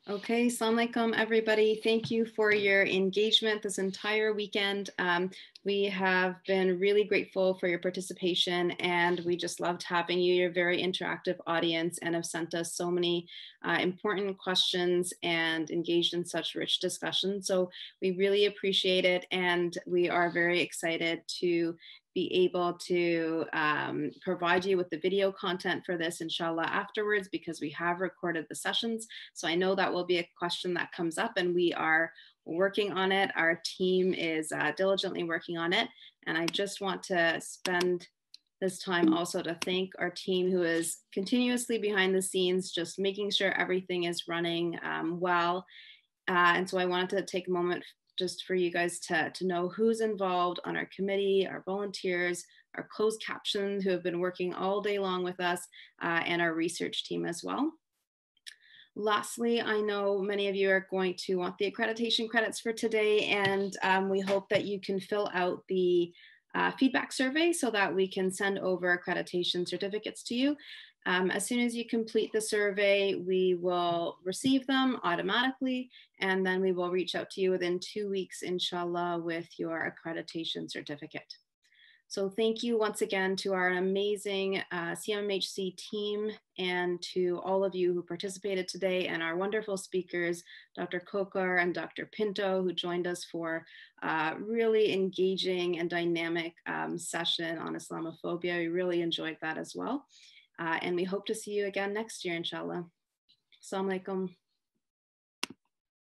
Okay, Assalamu alaikum, everybody. Thank you for your engagement this entire weekend. We have been really grateful for your participation, and we just loved having you. You're a very interactive audience and have sent us so many important questions and engaged in such rich discussion. So we really appreciate it, and we are very excited to be able to provide you with the video content for this, inshallah, afterwards, because we have recorded the sessions. So I know that will be a question that comes up, and we are working on it. Our team is diligently working on it. And I just want to spend this time also to thank our team who is continuously behind the scenes, just making sure everything is running well. And so I wanted to take a moment just for you guys to know who's involved on our committee, our volunteers, our closed captions who have been working all day long with us, and our research team as well. Lastly, I know many of you are going to want the accreditation credits for today, and we hope that you can fill out the feedback survey so that we can send over accreditation certificates to you. As soon as you complete the survey, we will receive them automatically, and then we will reach out to you within 2 weeks, inshallah, with your accreditation certificate. So thank you once again to our amazing CMMHC team and to all of you who participated today, and our wonderful speakers, Dr. Khokhar and Dr. Pinto, who joined us for a really engaging and dynamic session on Islamophobia. We really enjoyed that as well. And we hope to see you again next year, inshallah. Assalamu alaikum.